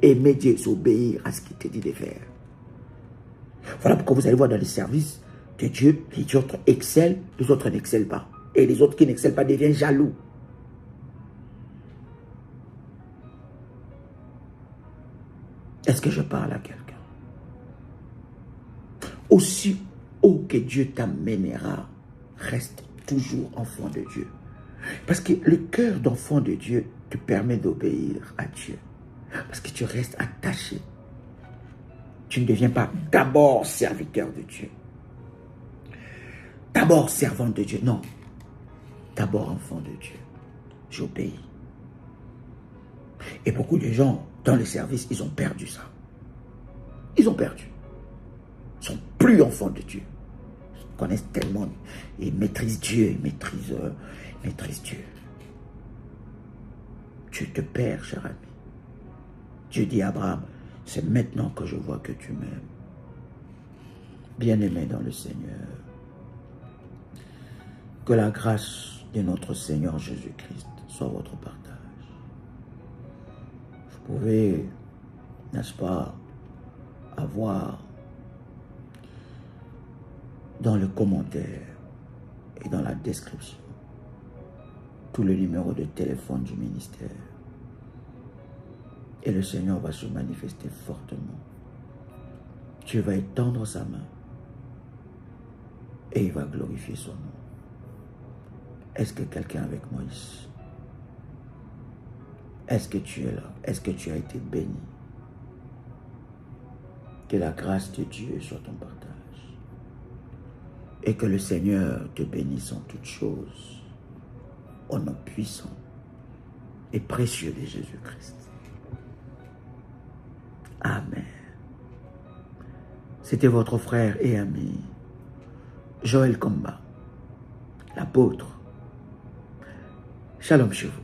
Aimer Dieu, c'est obéir à ce qu'il te dit de faire. Voilà pourquoi vous allez voir dans les services de Dieu, les autres excellent, les autres n'excellent pas. Et les autres qui n'excellent pas deviennent jaloux. Est-ce que je parle à quelqu'un? Aussi haut que Dieu t'amènera, reste toujours enfant de Dieu. Parce que le cœur d'enfant de Dieu te permet d'obéir à Dieu. Parce que tu restes attaché. Tu ne deviens pas d'abord serviteur de Dieu. D'abord servant de Dieu. Non. D'abord enfant de Dieu. J'obéis. Et beaucoup de gens, dans le service, ils ont perdu ça. Ils ont perdu. Ils ne sont plus enfants de Dieu. Ils connaissent tellement. Ils maîtrisent Dieu. Ils maîtrisent Dieu. Tu te perds, cher ami. Dieu dit à Abraham, c'est maintenant que je vois que tu m'aimes. Bien-aimé dans le Seigneur, que la grâce de notre Seigneur Jésus-Christ soit votre partage. Vous pouvez, n'est-ce pas, avoir dans le commentaire et dans la description tous les numéros de téléphone du ministère. Et le Seigneur va se manifester fortement. Dieu va étendre sa main et il va glorifier son nom. Est-ce que quelqu'un avec moi ici? Est-ce que tu es là? Est-ce que tu as été béni? Que la grâce de Dieu soit ton partage. Et que le Seigneur te bénisse en toutes choses. Au nom puissant et précieux de Jésus-Christ. Amen. C'était votre frère et ami, Joël Komba, l'apôtre. Shalom chez vous.